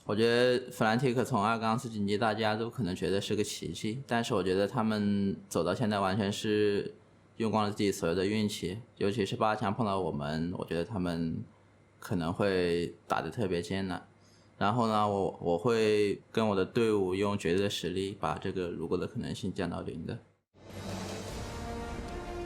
我觉得 Fnatic 从2杠4晋级，大家都可能觉得是个奇迹，但是我觉得他们走到现在完全是用光了自己所有的运气，尤其是8强碰到我们，我觉得他们可能会打得特别艰难。然后呢，我会跟我的队伍用绝对的实力把这个如果的可能性降到0的。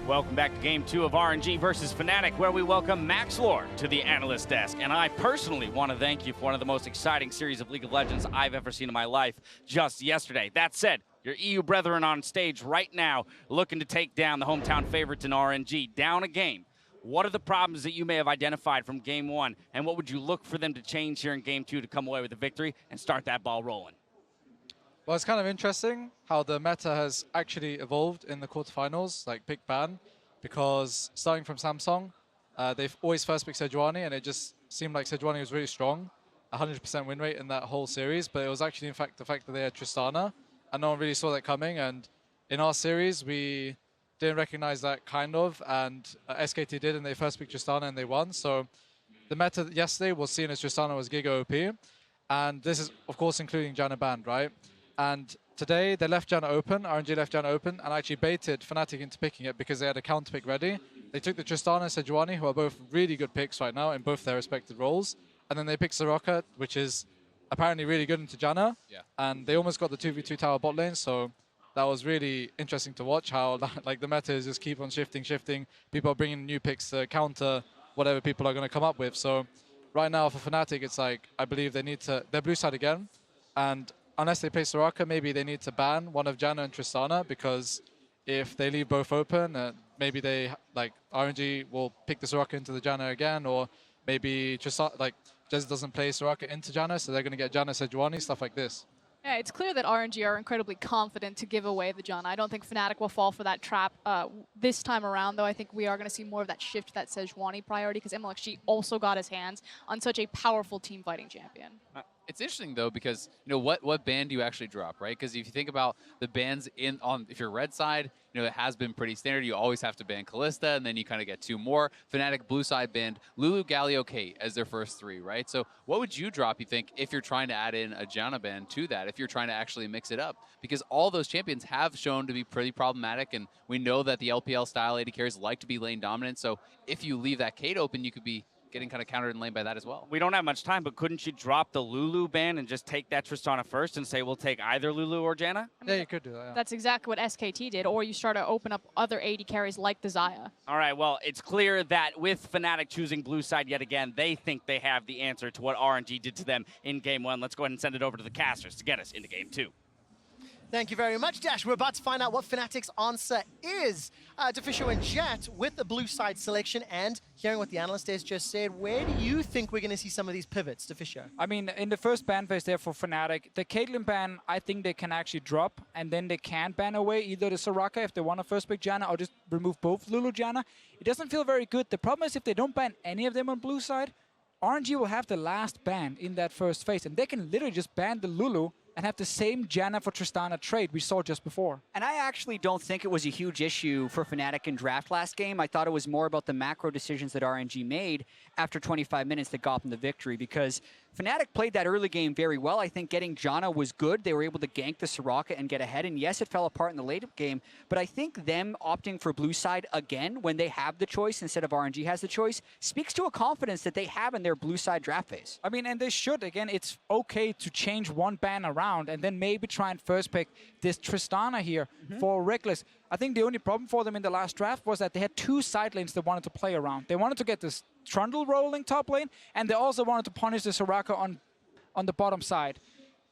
Welcome back to Game 2 of RNG versus Fnatic, where we welcome Mlxg to the analyst desk. And I personally want to thank you for one of the most exciting series of League of Legends I've ever seen in my life just yesterday. That said, your EU brethren on stage right now looking to take down the hometown favorites in RNG, down a game. What are the problems that you may have identified from Game 1, and what would you look for them to change here in Game 2 to come away with a victory and start that ball rolling? Well, it's kind of interesting how the meta has actually evolved in the quarterfinals, like pick ban, because starting from Samsung, they've always first picked Sejuani, and it just seemed like Sejuani was really strong, 100% win rate in that whole series, but it was actually, in fact, the fact that they had Tristana, and no one really saw that coming, and in our series, we didn't recognize that kind of, and SKT did, and they first picked Tristana, and they won, so the meta yesterday was seen as Tristana was Giga OP, and this is, of course, including Janna banned, right? And today, they left Janna open, RNG left Janna open, and actually baited Fnatic into picking it because they had a counter pick ready. They took the Tristana and Sejuani, who are both really good picks right now in both their respective roles. And then they picked Soraka, which is apparently really good into Janna. Yeah. And they almost got the 2v2 tower bot lane, so that was really interesting to watch how like the meta is just keep on shifting. People are bringing new picks to counter whatever people are going to come up with. So right now for Fnatic, it's like, I believe they need to, they're blue side again. And unless they play Soraka, maybe they need to ban one of Janna and Tristana, because if they leave both open, maybe they, like, RNG will pick the Soraka into the Janna again, or maybe Tristana, like, Jesiz doesn't play Soraka into Janna, so they're going to get Janna Sejuani, stuff like this. Yeah, it's clear that RNG are incredibly confident to give away the Janna. I don't think Fnatic will fall for that trap this time around, though. I think we are going to see more of that shift, that Sejuani priority, because Mlxg also got his hands on such a powerful team fighting champion. It's interesting though, because what ban do you actually drop, right? Because if you think about the bans if you're red side, it has been pretty standard. You always have to ban Kalista, and then you kind of get 2 more. Fnatic blue side banned Lulu, Galio, Kate as their first 3, right? So what would you drop, you think, if you're trying to add in a Janna ban to that, if you're trying to actually mix it up? Because all those champions have shown to be pretty problematic, and we know that the LPL style AD carries like to be lane dominant. So if you leave that Kate open, you could be getting kind of countered in lane by that as well. We don't have much time, but couldn't you drop the Lulu ban and just take that Tristana first and say we'll take either Lulu or Janna? Yeah, you could do that. Yeah. That's exactly what SKT did, or you start to open up other AD carries like the Xayah. All right, well, it's clear that with Fnatic choosing blue side yet again, they think they have the answer to what RNG did to them in Game 1. Let's go ahead and send it over to the casters to get us into Game 2. Thank you very much, Dash. We're about to find out what Fnatic's answer is. Deficio and Jet with the blue side selection, and hearing what the analyst has just said, where do you think we're going to see some of these pivots, Deficio? I mean, in the first ban phase there for Fnatic, the Caitlyn ban, I think they can actually drop, and then they can ban away either the Soraka if they want to first pick Janna, or just remove both Lulu Janna. It doesn't feel very good. The problem is if they don't ban any of them on blue side, RNG will have the last ban in that first phase, and they can literally just ban the Lulu and have the same Janna for Tristana trade we saw just before. And I actually don't think it was a huge issue for Fnatic in draft last game. I thought it was more about the macro decisions that RNG made after 25 minutes that got them the victory, because Fnatic played that early game very well. I think getting Janna was good. They were able to gank the Soraka and get ahead, and yes, it fell apart in the late game, but I think them opting for blue side again when they have the choice instead of RNG has the choice speaks to a confidence that they have in their blue side draft phase. I mean, and they should. Again, it's okay to change one ban around and then maybe try and first pick this Tristana here for Rekkles. I think the only problem for them in the last draft was that they had 2 side lanes they wanted to play around. They wanted to get this Trundle rolling top lane, and they also wanted to punish the Soraka on the bottom side.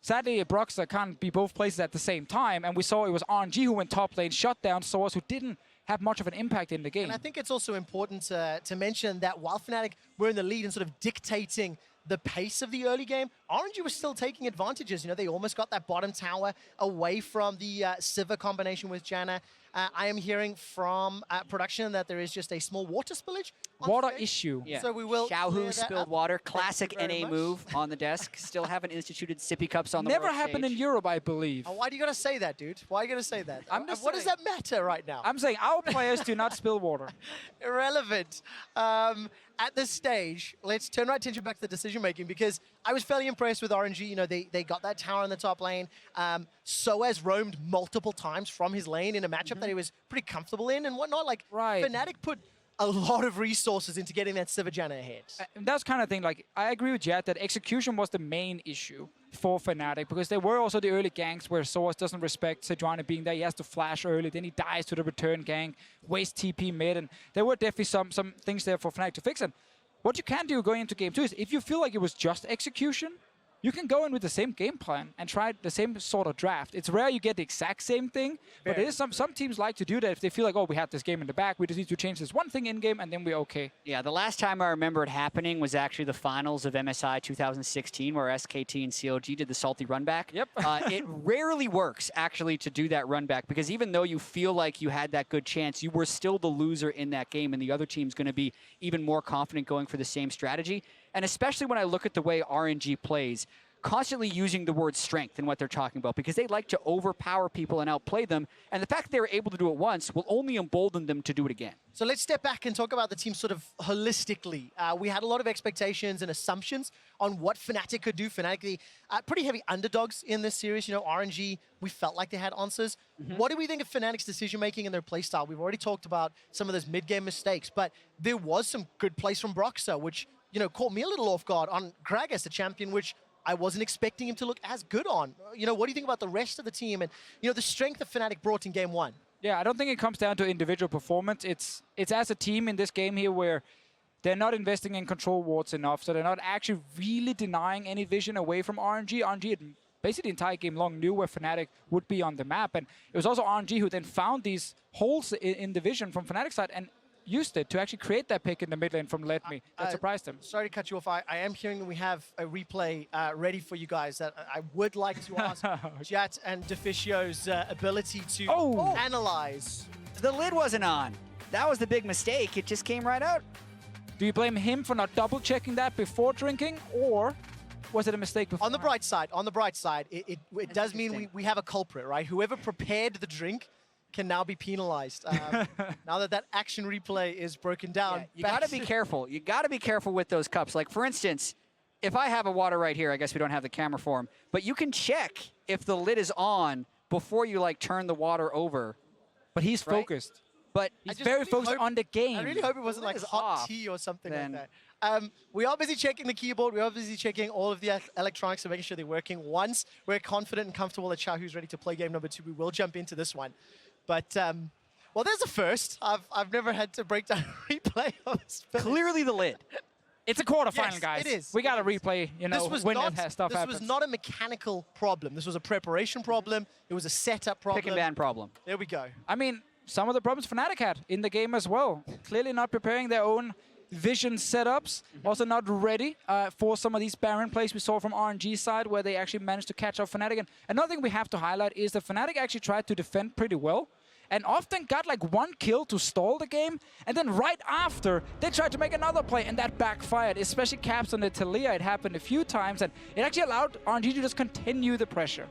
Sadly, Broxah can't be both places at the same time, and we saw it was RNG who went top lane, shut down sOAZ, who didn't have much of an impact in the game. And I think it's also important to mention that while Fnatic were in the lead and sort of dictating the pace of the early game, RNG was still taking advantages. They almost got that bottom tower away from the Sivir combination with Janna. I am hearing from production that there is just a small water spillage. on Water stage. issue. Yeah. So we will clear Xiaohu that spilled up. water. Thank you Classic very NA much. move on the desk. Still haven't instituted sippy cups on the Never world happened in stage. Europe, I believe. Oh, why do you gotta say that, dude? Why are you gonna say that? I'm just what does saying. that matter right now? I'm saying our players do not spill water. Irrelevant. At this stage, let's turn our attention back to the decision making because I was fairly impressed with RNG. You know, they got that tower in the top lane. sOAZ roamed multiple times from his lane in a matchup that he was pretty comfortable in and whatnot. Like, Right. Fnatic put a lot of resources into getting that Janna ahead. And that's kind of thing, like, I agree with Jet that execution was the main issue for Fnatic because there were also the early ganks where sOAZ doesn't respect Sejuani being there. He has to flash early, then he dies to the return gank, waste TP mid, and there were definitely some things there for Fnatic to fix. And what you can do going into game 2 is if you feel like it was just execution, you can go in with the same game plan and try the same sort of draft. It's rare you get the exact same thing, but it is some teams like to do that if they feel like, oh, we have this game in the back, we just need to change this one thing in-game, and then we're okay. Yeah, the last time I remember it happening was actually the finals of MSI 2016 where SKT and CLG did the salty run back. Yep. It rarely works, actually, to do that run back because even though you feel like you had that good chance, you were still the loser in that game, and the other team's going to be even more confident going for the same strategy. And especially when I look at the way RNG plays, constantly using the word strength in what they're talking about because they like to overpower people and outplay them. And the fact that they were able to do it once will only embolden them to do it again. So let's step back and talk about the team sort of holistically. We had a lot of expectations and assumptions on what Fnatic could do. Fnatic, pretty heavy underdogs in this series. You know, RNG, we felt like they had answers. What do we think of Fnatic's decision-making and their playstyle? We've already talked about some of those mid-game mistakes, but there was some good plays from Broxah, which, you know, caught me a little off guard on Gragas, the champion, which I wasn't expecting him to look as good on. You know, what do you think about the rest of the team and, you know, the strength that Fnatic brought in game 1? Yeah, I don't think it comes down to individual performance. It's as a team in this game here where they're not investing in control wards enough, so they're not actually really denying any vision away from RNG. RNG had basically the entire game long knew where Fnatic would be on the map, and it was also RNG who then found these holes in the vision from Fnatic's side and used it to actually create that pick in the mid lane from Letme. That surprised them. Sorry to cut you off. I am hearing that we have a replay ready for you guys that I would like to ask Jat and Deficio's ability to analyze. The lid wasn't on. That was the big mistake. It just came right out. Do you blame him for not double checking that before drinking, or was it a mistake before? On the bright side, it does mean we have a culprit, right? Whoever prepared the drink can now be penalized. Now that action replay is broken down. Yeah, you got to be careful. You got to be careful with those cups. Like, for instance, if I have a water right here, I guess we don't have the camera for him, but you can check if the lid is on before you, like, turn the water over. But he's focused. But he's very focused on the game. I really hope it wasn't like hot off, tea or something then like that. We are busy checking the keyboard. We are busy checking all of the electronics and making sure they're working. Once we're confident and comfortable that Xiaohu's ready to play game number 2, we will jump into this one. But, well, there's a first. I've never had to break down a replay of this. clearly the lid. It's a quarterfinal, Yes, guys. it is. We got to replay, you know, when stuff happens. This was not a mechanical problem. This was a preparation problem. It was a setup problem. Pick and ban problem. There we go. I mean, some of the problems Fnatic had in the game as well. Clearly not preparing their own vision setups. Also not ready for some of these Baron plays we saw from RNG side where they actually managed to catch up Fnatic. And another thing we have to highlight is that Fnatic actually tried to defend pretty well and often got like one kill to stall the game, and then right after, they tried to make another play, and that backfired, especially caps on the Taliyah. It happened a few times, and it actually allowed RNG to just continue the pressure.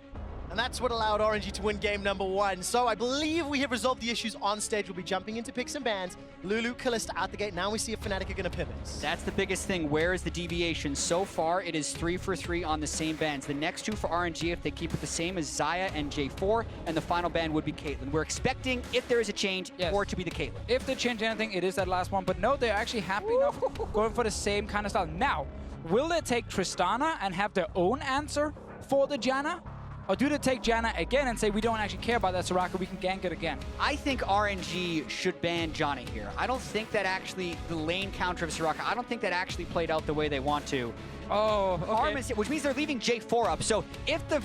And that's what allowed RNG to win game number 1. So I believe we have resolved the issues on stage. We'll be jumping into picks and bans. Lulu, Kalista out the gate. Now we see if Fnatic are going to pivot. That's the biggest thing. Where is the deviation? So far, it is 3 for 3 on the same bans. The next 2 for RNG, if they keep it the same, is Xayah and J4, and the final ban would be Caitlyn. We're expecting, if there is a change, for it to be the Caitlyn. If they change anything, it is that last one. But no, they're actually happy enough going for the same kind of style. Now, will they take Tristana and have their own answer for the Janna? Or do they take Janna again and say, we don't actually care about that Soraka, we can gank it again? I think RNG should ban Johnny here. I don't think that actually, the lane counter of Soraka, I don't think that actually played out the way they want to. Oh, okay. Which means they're leaving J4 up. So if the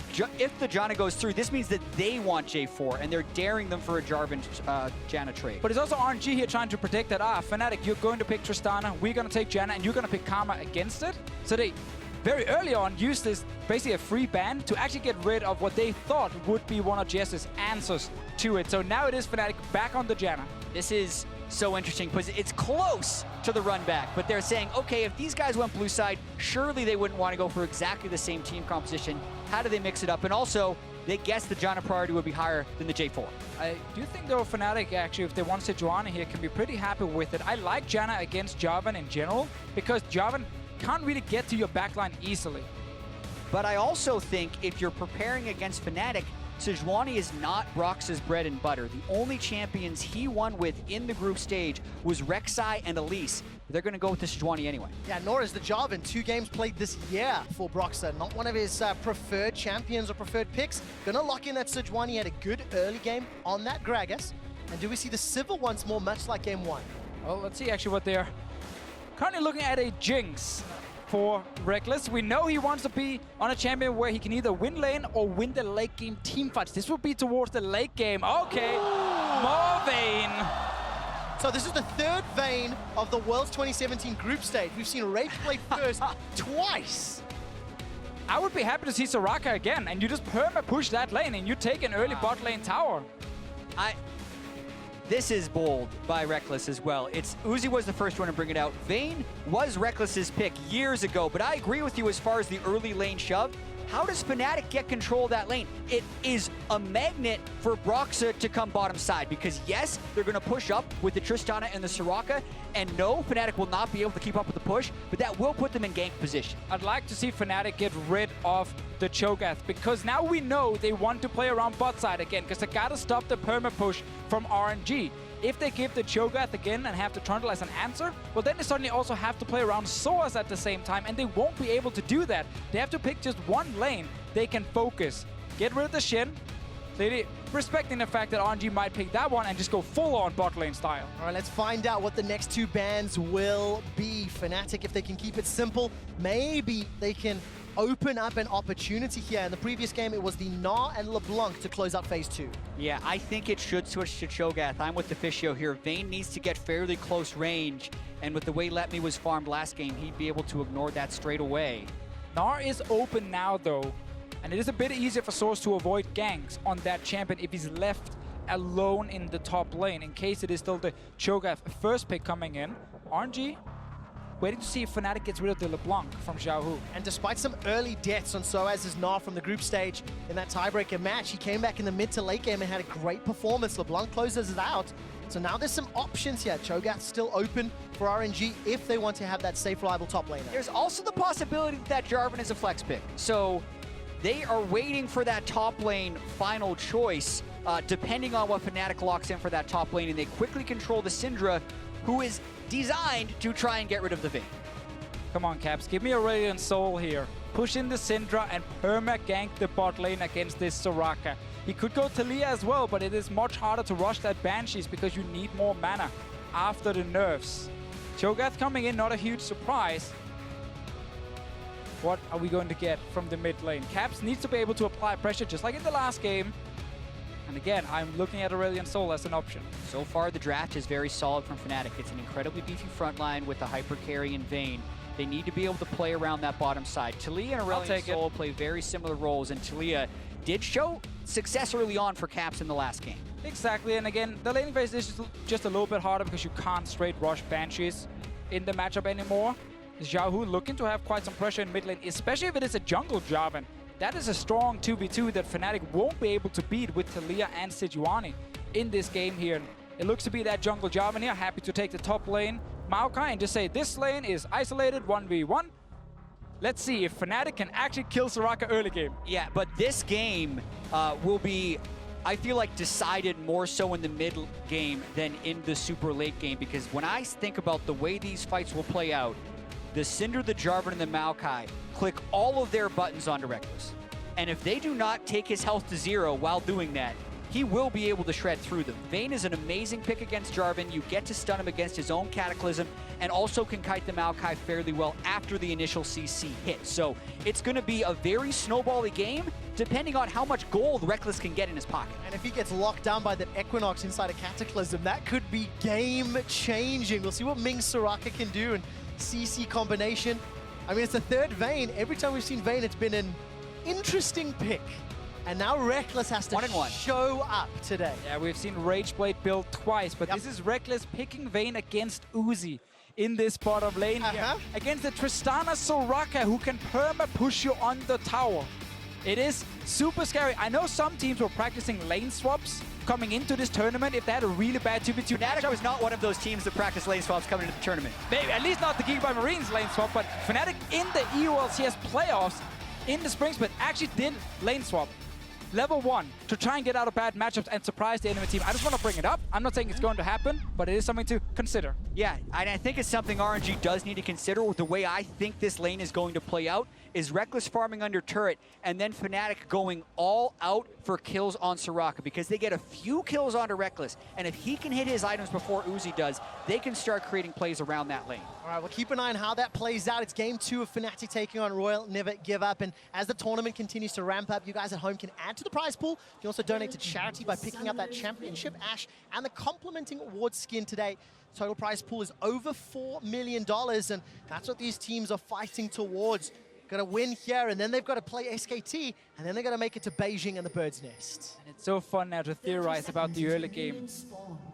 Janna goes through, this means that they want J4, and they're daring them for a Jarvan Janna trade. But it's also RNG here trying to predict that, Fnatic, you're going to pick Tristana, we're going to take Janna, and you're going to pick Karma against it. So they very early on used this basically a free ban to actually get rid of what they thought would be one of Jesiz' answers to it. So now it is Fnatic back on the Janna. This is so interesting because it's close to the run back, but they're saying, okay, if these guys went blue side, surely they wouldn't want to go for exactly the same team composition. How do they mix it up? And also, they guess the Janna priority would be higher than the J4. I do think though Fnatic actually, if they want Sejuani here, can be pretty happy with it. I like Janna against Jarvan in general because Jarvan can't really get to your backline easily. But I also think if you're preparing against Fnatic, Sejuani is not Broxah's bread and butter. The only champions he won with in the group stage was Rek'Sai and Elise. They're going to go with the Sejuani anyway. Yeah, nor is the Jarvan. 2 games played this year for Broxah. Not one of his preferred champions or preferred picks. Gonna lock in that Sejuani. Had a good early game on that Gragas. And do we see the Civil once more, much like game 1? Well, let's see actually what they're currently looking at. A Jinx for Rekkles. We know he wants to be on a champion where he can either win lane or win the late game team fights. This will be towards the late game. Okay, more Vayne. So this is the 3rd Vayne of the World's 2017 group stage. We've seen Rage play first twice. I would be happy to see Soraka again, and you just perma push that lane and you take an early bot lane tower. This is bold by Rekkles as well. Uzi was the first one to bring it out. Vayne was Rekkles' pick years ago, but I agree with you as far as the early lane shove. How does Fnatic get control of that lane? It is a magnet for Broxah to come bottom side because yes, they're going to push up with the Tristana and the Soraka, and no, Fnatic will not be able to keep up with the push, but that will put them in gank position. I'd like to see Fnatic get rid of the Cho'Gath because now we know they want to play around bot side again because they gotta stop the perma push from RNG. If they give the Cho'Gath again and have the Trundle as an answer, well then they suddenly also have to play around sOAZ at the same time, and they won't be able to do that. They have to pick just one lane they can focus. Get rid of the Shin, clearly respecting the fact that RNG might pick that one and just go full on bot lane style. All right, let's find out what the next 2 bans will be. Fnatic, if they can keep it simple, maybe they can open up an opportunity here. In the previous game, it was the Gnar and LeBlanc to close out phase 2. Yeah, I think it should switch to Cho'Gath. I'm with the Fishio here. Vayne needs to get fairly close range, and with the way Letme was farmed last game, he'd be able to ignore that straight away. Gnar is open now though, and it is a bit easier for sOAZ to avoid ganks on that champion if he's left alone in the top lane, in case it is still the Cho'Gath first pick coming in. RNG waiting to see if Fnatic gets rid of the LeBlanc from Xiaohu. And despite some early deaths on sOAZ's Gnar from the group stage in that tiebreaker match, he came back in the mid to late game and had a great performance. LeBlanc closes it out. So now there's some options here. Cho'Gath's still open for RNG if they want to have that safe, reliable top laner. There's also the possibility that Jarvan is a flex pick. So they are waiting for that top lane final choice, depending on what Fnatic locks in for that top lane, and they quickly control the Syndra, who is designed to try and get rid of the Vayne. Come on, Caps, give me a Radiant Soul here. Push in the Syndra and perma-gank the bot lane against this Soraka. He could go Taliyah as well, but it is much harder to rush that Banshees because you need more mana after the nerfs. Cho'Gath coming in, not a huge surprise. What are we going to get from the mid lane? Caps needs to be able to apply pressure just like in the last game. And again, I'm looking at Aurelion Sol as an option. So far, the draft is very solid from Fnatic. It's an incredibly beefy front line with the hyper carry and Vayne. They need to be able to play around that bottom side. Taliyah and Aurelion Sol play very similar roles, and Taliyah did show success early on for Caps in the last game. Exactly, and again, the laning phase is just a little bit harder because you can't straight rush Banshees in the matchup anymore. Xiaohu looking to have quite some pressure in mid lane, especially if it is a jungle Jarvan. That is a strong 2v2 that Fnatic won't be able to beat with Taliyah and Sejuani in this game here. It looks to be that jungle Jarvan here, happy to take the top lane, Maokai, and just say this lane is isolated 1v1. Let's see if Fnatic can actually kill Soraka early game. Yeah, but this game will be, I feel like, decided more so in the mid game than in the super late game, because when I think about the way these fights will play out, the Syndra, the Jarvan, and the Maokai click all of their buttons onto Rekkles. And if they do not take his health to 0 while doing that, he will be able to shred through them. Vayne is an amazing pick against Jarvan. You get to stun him against his own Cataclysm, and also can kite the Maokai fairly well after the initial CC hit. So it's going to be a very snowbally game, depending on how much gold Rekkles can get in his pocket. And if he gets locked down by that Equinox inside a Cataclysm, that could be game-changing. We'll see what Ming Soraka can do, and CC combination. I mean, it's the third Vayne. Every time we've seen Vayne, it's been an interesting pick. And now Rekkles has to 1-1. show up today. Yeah, we've seen Rageblade build twice, but this is Rekkles picking Vayne against sOAZ in this bottom lane here. Against the Tristana Soraka, who can perma-push you on the tower. It is super scary. I know some teams were practicing lane swaps coming into this tournament if they had a really bad 2v2 Fnatic was not one of those teams that practiced lane swaps coming into the tournament. Maybe, at least not the Geek by Marines lane swap, but Fnatic in the EULCS playoffs in the spring split actually did lane swap. Level 1 to try and get out of bad matchups and surprise the enemy team. I just want to bring it up. I'm not saying it's going to happen, but it is something to consider. Yeah, and I think it's something RNG does need to consider. The way I think this lane is going to play out is Rekkles farming under turret and then Fnatic going all out for kills on Soraka because they get a few kills onto Rekkles, and if he can hit his items before sOAZ does, they can start creating plays around that lane. All right, we'll keep an eye on how that plays out. It's game 2 of Fnatic taking on Royal Never Give Up, and as the tournament continues to ramp up, you guys at home can add to the prize pool. You can also donate to charity by picking up that championship ash and the complementing award skin today. Total prize pool is over $4 million, and that's what these teams are fighting towards. Got to win here, and then they've got to play SKT, and then they're going to make it to Beijing and the Bird's Nest. And it's so fun now to theorize about the early game.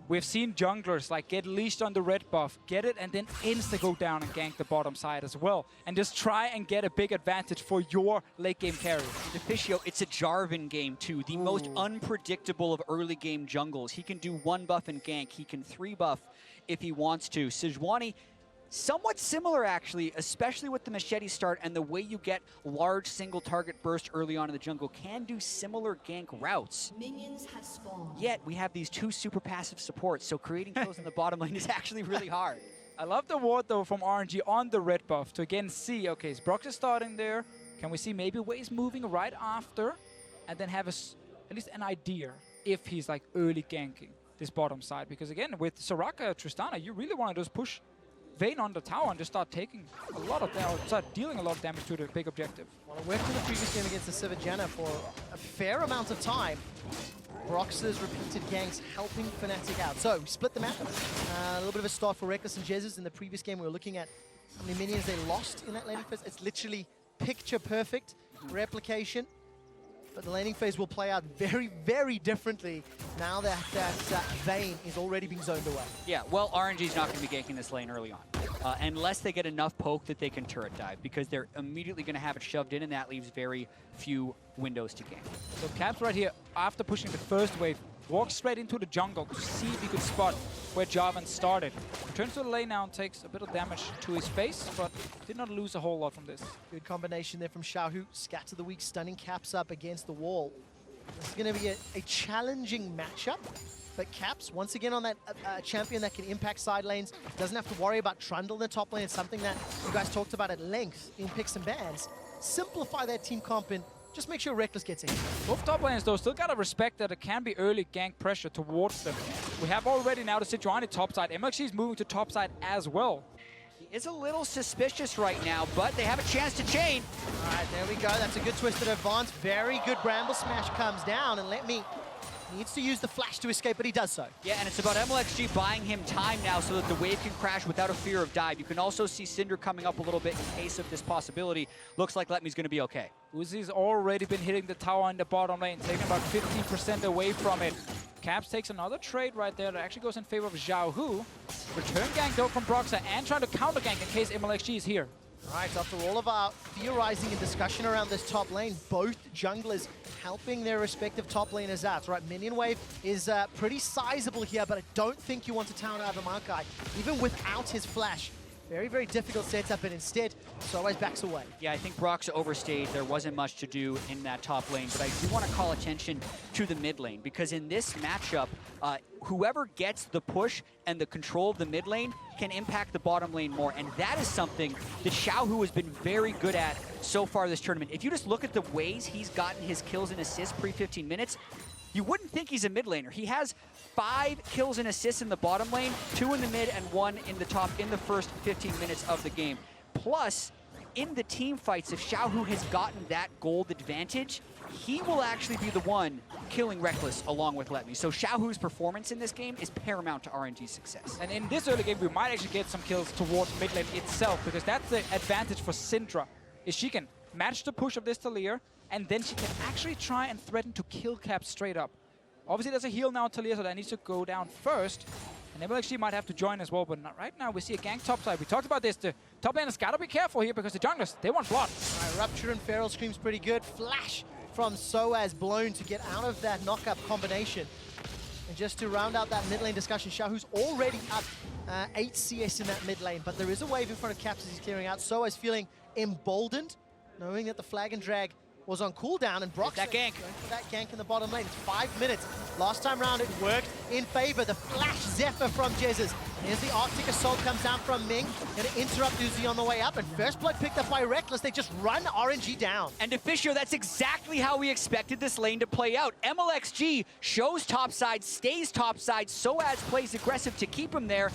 We've seen junglers like get leashed on the red buff, get it, and then insta go down and gank the bottom side as well. And just try and get a big advantage for your late game carry. Deficio, it's a Jarvan game too, the most unpredictable of early game jungles. He can do 1 buff and gank, he can 3 buff if he wants to. Sejuani, somewhat similar actually, especially with the machete start and the way you get large single target burst early on in the jungle, can do similar gank routes. Minions have spawned. Yet we have these 2 super passive supports, so creating kills in the bottom lane is actually really hard. I love the ward though from RNG on the red buff to again see, okay, is Broxah starting there? Can we see maybe Waze moving right after? And then have at least an idea if he's like early ganking this bottom side. Because again, with Soraka, Tristana, you really want to just push Vayne on the tower and just start taking a lot of damage, start dealing a lot of damage to the big objective. Well, it worked in the previous game against the Janna for a fair amount of time. Broxah's repeated ganks helping Fnatic out. So, we split the map. A little bit of a start for Rekkles and Jesiz. In the previous game, we were looking at how many minions they lost in that laning phase. It's literally picture perfect replication. But the laning phase will play out very, very differently now that Vayne is already being zoned away. Yeah, well, RNG's not going to be ganking this lane early on. Unless they get enough poke that they can turret dive, because they're immediately going to have it shoved in, and that leaves very few windows to gank. So Caps right here, after pushing the first wave, walks straight into the jungle to see if he could spot where Jarvan started. Returns to the lane now and takes a bit of damage to his face, but did not lose a whole lot from this. Good combination there from Xiaohu. Scatter the weak, stunning Caps up against the wall. This is going to be a challenging matchup. But Caps, once again on that champion that can impact side lanes, doesn't have to worry about Trundle in the top lane. It's something that you guys talked about at length in picks and bans. Simplify that team comp and just make sure Rekkles gets in. Both top lanes though still gotta respect that it can be early gank pressure towards them. We have already now the Sejuani top side. Mlxg is moving to top side as well. He is a little suspicious right now, but they have a chance to chain. All right, there we go. That's a good twisted advance. Very good Bramble Smash comes down, and Letme needs to use the flash to escape, but he does so. Yeah, and it's about Mlxg buying him time now so that the wave can crash without a fear of dive. You can also see Syndra coming up a little bit in case of this possibility. Looks like Letme's going to be okay. sOAZ's already been hitting the tower in the bottom lane, taking about 15% away from it. Caps takes another trade right there that actually goes in favor of Xiaohu. Return gank though from Broxah and trying to counter gank in case Mlxg is here. All right, after all of our theorizing and discussion around this top lane, both junglers helping their respective top laners out. Right, minion wave is pretty sizable here, but I don't think you want to town out the Maokai, even without his flash. Very, very difficult setup, and instead, sOAZ backs away. Yeah, I think Broxah overstayed. There wasn't much to do in that top lane, but I do want to call attention to the mid lane, because in this matchup, whoever gets the push and the control of the mid lane can impact the bottom lane more, and that is something that Xiaohu has been very good at so far this tournament. If you just look at the ways he's gotten his kills and assists pre-15 minutes, you wouldn't think he's a mid laner. He has 5 kills and assists in the bottom lane, 2 in the mid and 1 in the top in the first 15 minutes of the game. Plus, in the team fights, if Xiaohu has gotten that gold advantage, he will actually be the one killing Rekkles along with Letme. So Xiaohu's performance in this game is paramount to RNG's success. And in this early game, we might actually get some kills towards mid lane itself, because that's the advantage for Syndra, is she can match the push of this Taliyah, and then she can actually try and threaten to kill cap straight up. Obviously, there's a heal now on Taliyah, so that needs to go down first. And Mlxg might have to join as well, but not right now we see a gank topside. We talked about this. The top laners gotta be careful here because the junglers, they want blood. All right, Rupture and Feral Scream's pretty good. Flash from sOAZ blown to get out of that knock-up combination. And just to round out that mid lane discussion, Xiaohu's already up 8 CS in that mid lane, but there is a wave in front of Caps as he's clearing out. sOAZ feeling emboldened, knowing that the flag and drag was on cooldown, and Broxah that gank. going for that gank in the bottom lane. It's 5 minutes. Last time round it worked in favor. The flash Zephyr from Jesiz. Here's the Arctic Assault comes down from Ming. Gonna interrupt Uzi on the way up, and first blood picked up by Rekkles. They just run RNG down. And Officio, that's exactly how we expected this lane to play out. Mlxg shows topside, stays topside, sOAZ plays aggressive to keep him there.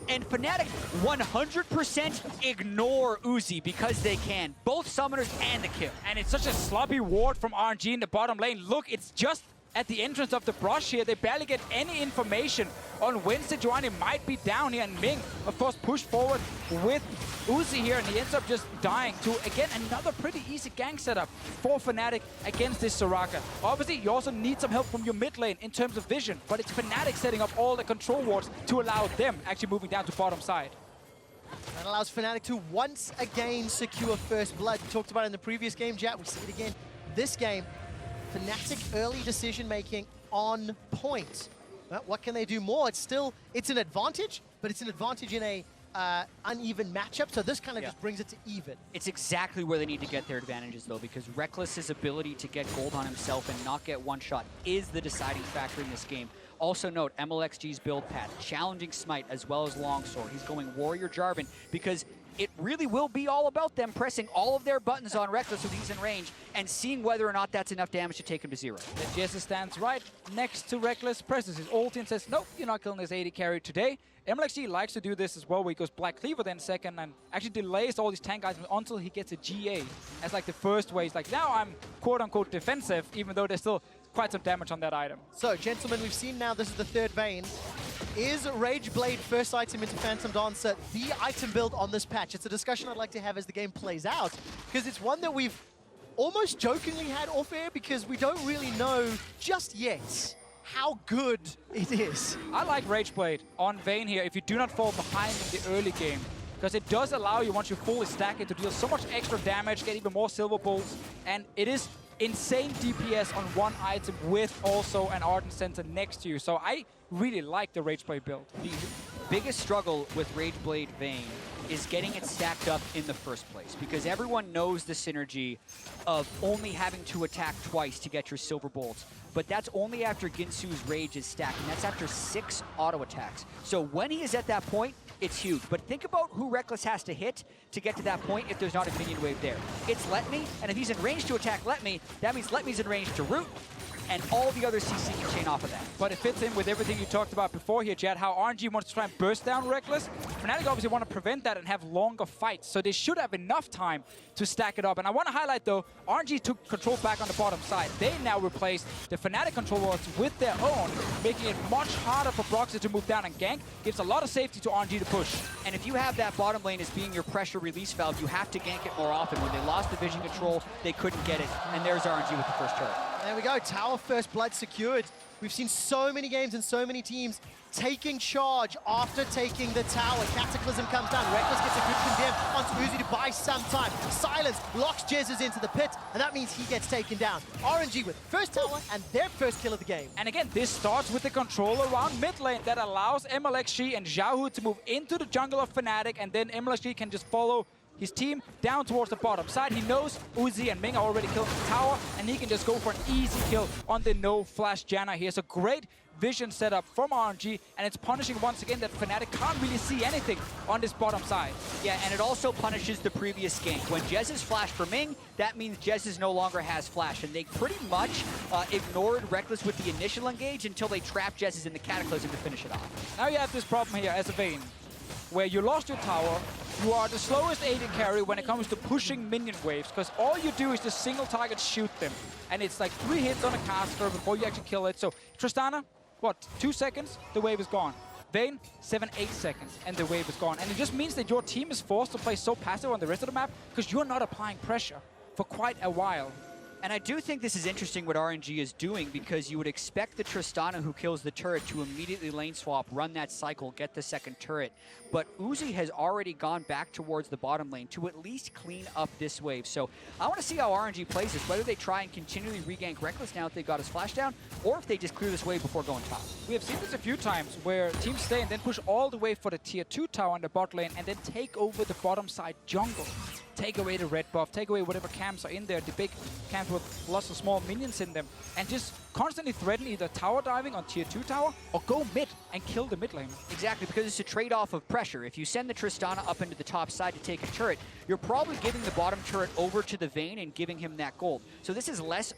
And Fnatic 100% ignore Uzi because they can. Both summoners and the kill. And it's such a sloppy ward from RNG in the bottom lane. Look, it's just at the entrance of the brush here. They barely get any information on when Sejuani might be down here. And Ming, of course, pushed forward with Uzi here, and he ends up just dying to, again, another pretty easy gank setup for Fnatic against this Soraka. Obviously, you also need some help from your mid lane in terms of vision, but it's Fnatic setting up all the control wards to allow them actually moving down to bottom side. That allows Fnatic to once again secure first blood. We talked about it in the previous game, Jack. We see it again this game. Fnatic early decision making on point. But what can they do more? It's an advantage, but it's an advantage in a uneven matchup, so this kind of just brings it to even. It's exactly where they need to get their advantages, though, because Rekkles' ability to get gold on himself and not get one shot is the deciding factor in this game. Also note, Mlxg's build path, challenging smite as well as longsword. He's going warrior Jarvan because it really will be all about them pressing all of their buttons on Rekkles when he's in range and seeing whether or not that's enough damage to take him to 0. And Jesiz stands right next to Rekkles, presses his ulti and says, nope, you're not killing this AD carry today. Mlxg likes to do this as well, where he goes Black Cleaver then second and actually delays all these tank items until he gets a GA as like the first way. He's like, now I'm quote-unquote defensive, even though there's still quite some damage on that item. So, gentlemen, we've seen now this is the third Vayne. Is Rage Blade first item into Phantom Dancer the item build on this patch? It's a discussion I'd like to have as the game plays out, because it's one that we've almost jokingly had off air because we don't really know just yet how good it is. I like Rage Blade on Vayne here if you do not fall behind in the early game, because it does allow you, once you fully stack it, to deal so much extra damage, get even more silver bolts, and it is insane DPS on one item with also an Ardent Center next to you. So I really like the Rage Blade build. The biggest struggle with Rage Blade Vayne is getting it stacked up in the first place, because everyone knows the synergy of only having to attack twice to get your silver bolts. But that's only after Ginsu's Rage is stacked, and that's after 6 auto attacks. So when he is at that point, it's huge. But think about who Rekkles has to hit to get to that point if there's not a minion wave there. It's Letme, and if he's in range to attack Letme, that means Letme's in range to root, and all the other CC can chain off of that. But it fits in with everything you talked about before here, Chad, how RNG wants to try and burst down Rekkles. Fnatic obviously want to prevent that and have longer fights, so they should have enough time to stack it up. And I want to highlight, though, RNG took control back on the bottom side. They now replaced the Fnatic control wards with their own, making it much harder for Broxah to move down and gank. Gives a lot of safety to RNG to push. And if you have that bottom lane as being your pressure release valve, you have to gank it more often. When they lost the vision control, they couldn't get it. And there's RNG with the first turret. There we go, tower first blood secured. We've seen so many games and so many teams taking charge after taking the tower. Cataclysm comes down, Rekkles gets a good condemn onto Uzi to buy some time. Silence locks Jesiz into the pit, and that means he gets taken down. RNG with first tower and their first kill of the game. And again, this starts with the control around mid lane that allows Mlxg and Xiaohu to move into the jungle of Fnatic, and then Mlxg can just follow his team down towards the bottom side. He knows Uzi and Ming are already killing the tower, and he can just go for an easy kill on the no-flash Janna here. So great vision setup from RNG, and it's punishing once again that Fnatic can't really see anything on this bottom side. Yeah, and it also punishes the previous gank. When Jesiz flashed for Ming, that means Jesiz no longer has flash, and they pretty much ignored Rekkles with the initial engage until they trapped Jesiz in the Cataclysm to finish it off. Now you have this problem here as a Vayne, where you lost your tower, you are the slowest AD carry when it comes to pushing minion waves, because all you do is just single target shoot them. And it's like 3 hits on a caster before you actually kill it. So Tristana, what, 2 seconds, the wave is gone. Vayne, 7-8 seconds, and the wave is gone. And it just means that your team is forced to play so passive on the rest of the map because you're not applying pressure for quite a while. And I do think this is interesting what RNG is doing, because you would expect the Tristana who kills the turret to immediately lane swap, run that cycle, get the second turret. But sOAZ has already gone back towards the bottom lane to at least clean up this wave. So I want to see how RNG plays this, whether they try and continually regank Rekkles now that they've got his flash down, or if they just clear this wave before going top. We have seen this a few times where teams stay and then push all the way for the tier 2 tower in the bot lane and then take over the bottom side jungle. Take away the red buff, take away whatever camps are in there, the big camps with lots of small minions in them, and just constantly threaten either tower diving on tier 2 tower or go mid and kill the mid lane. Exactly, because it's a trade-off of pressure. If you send the Tristana up into the top side to take a turret, you're probably giving the bottom turret over to the Vayne and giving him that gold. So this is less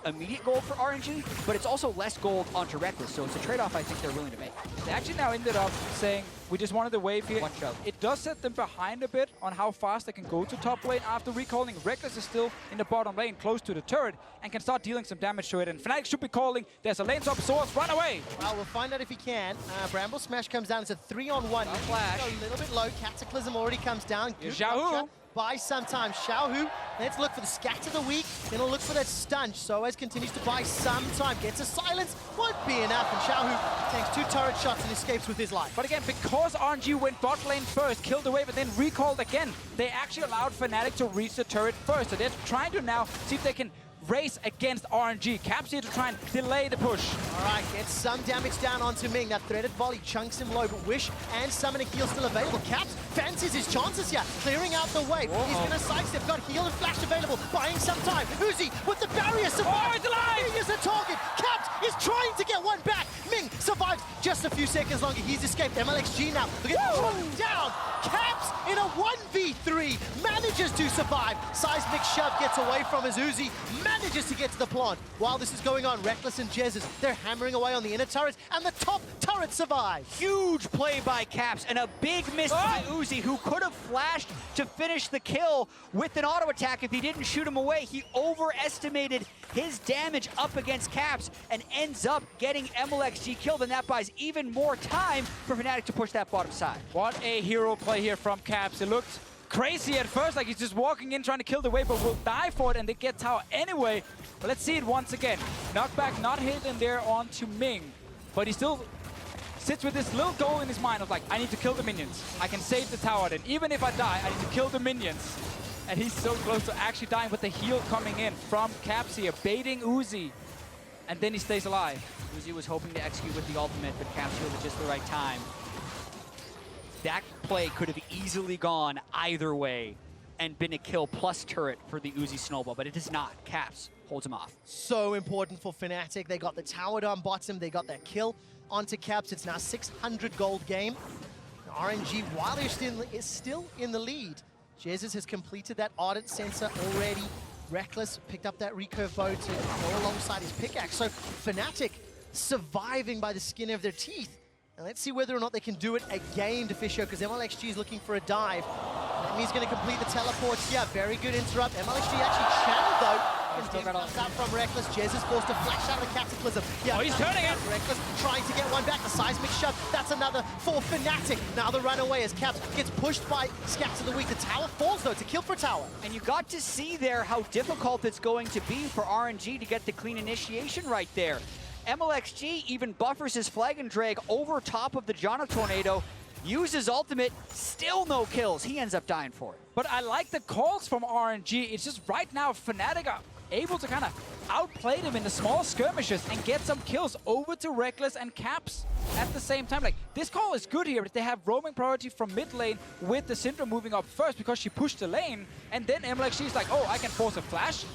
immediate gold for RNG, but it's also less gold onto Rekkles, so it's a trade-off I think they're willing to make. They actually now ended up saying, we just wanted the wave here. One shot. It does set them behind a bit on how fast they can go to top lane after recalling. Rekkles is still in the bottom lane, close to the turret, and can start dealing some damage to it. And Fnatic should be calling, there's a lane swap, sOAZ, run away! Well, we'll find out if he can. Bramble Smash comes down, it's a 3-on-1. Flash. A little bit low, Cataclysm already comes down. Good Xiaohu. upshot. Buy some time. Xiaohu, let's look for the scatter the weak, then we'll look for that stun. sOAZ continues to buy some time, gets a silence, won't be enough, and Xiaohu takes 2 turret shots and escapes with his life. But again, because RNG went bot lane first, killed the wave, and then recalled again, they actually allowed Fnatic to reach the turret first. So they're trying to now see if they can race against RNG. Caps here to try and delay the push. All right, gets some damage down onto Ming. That threaded volley chunks him low, but Wish and Summoning Heal still available. Caps fancies his chances here, clearing out the way. He's going to sidestep, got heal and flash available, buying some time. sOAZ with the barrier survives. Oh, it's alive! Ming is the target. Caps is trying to get one back. Ming survives just a few seconds longer. He's escaped. Mlxg now. Look at him down. Caps in a 1v3 manages to survive. Seismic shove gets away from his sOAZ. Manages to get to the plant. While this is going on, Rekkles and Jesiz, they're hammering away on the inner turret, and the top turret survives. Huge play by Caps, and a big miss by sOAZ, who could have flashed to finish the kill with an auto attack if he didn't shoot him away. He overestimated his damage up against Caps and ends up getting Mlxg killed, and that buys even more time for Fnatic to push that bottom side. What a hero play here from Caps. It looked crazy at first, like he's just walking in trying to kill the wave, but will die for it, and they get tower anyway. But let's see it once again. Knockback not hit in there onto Ming, but he still sits with this little goal in his mind of like, I need to kill the minions. I can save the tower then. Even if I die, I need to kill the minions. And he's so close to actually dying with the heal coming in from Caps here, baiting sOAZ. And then he stays alive. sOAZ was hoping to execute with the ultimate, but Caps healed at just the right time. That play could have easily gone either way and been a kill plus turret for the sOAZ snowball, but it is not. Caps holds him off. So important for Fnatic. They got the tower down bottom, they got that kill onto Caps. It's now 600 gold game. RNG, while they're still in the lead, Jesiz has completed that Ardent Sensor already. Rekkles picked up that recurve bow to go alongside his pickaxe. So Fnatic surviving by the skin of their teeth. And let's see whether or not they can do it again, Deficio, because Mlxg is looking for a dive. Letme's going to complete the teleports. Yeah, very good interrupt. Mlxg actually channeled, though. And comes out from Rekkles. Jesiz forced to flash out of the Cataclysm. Yeah, oh, he's turning it! Rekkles trying to get one back. The seismic shove. That's another for Fnatic. Now the runaway as Caps gets pushed by Scatter the Weak. The tower falls, though. It's a kill for tower. And you got to see there how difficult it's going to be for RNG to get the clean initiation right there. Mlxg even buffers his flag and drag over top of the Janna tornado, uses ultimate, still no kills. He ends up dying for it. But I like the calls from RNG. It's just right now Fnatic are able to kind of outplay them in the small skirmishes and get some kills over to Rekkles and Caps at the same time. Like, this call is good here. They have roaming priority from mid lane with the Syndra moving up first because she pushed the lane, and then Mlxg is like, oh, I can force a flash,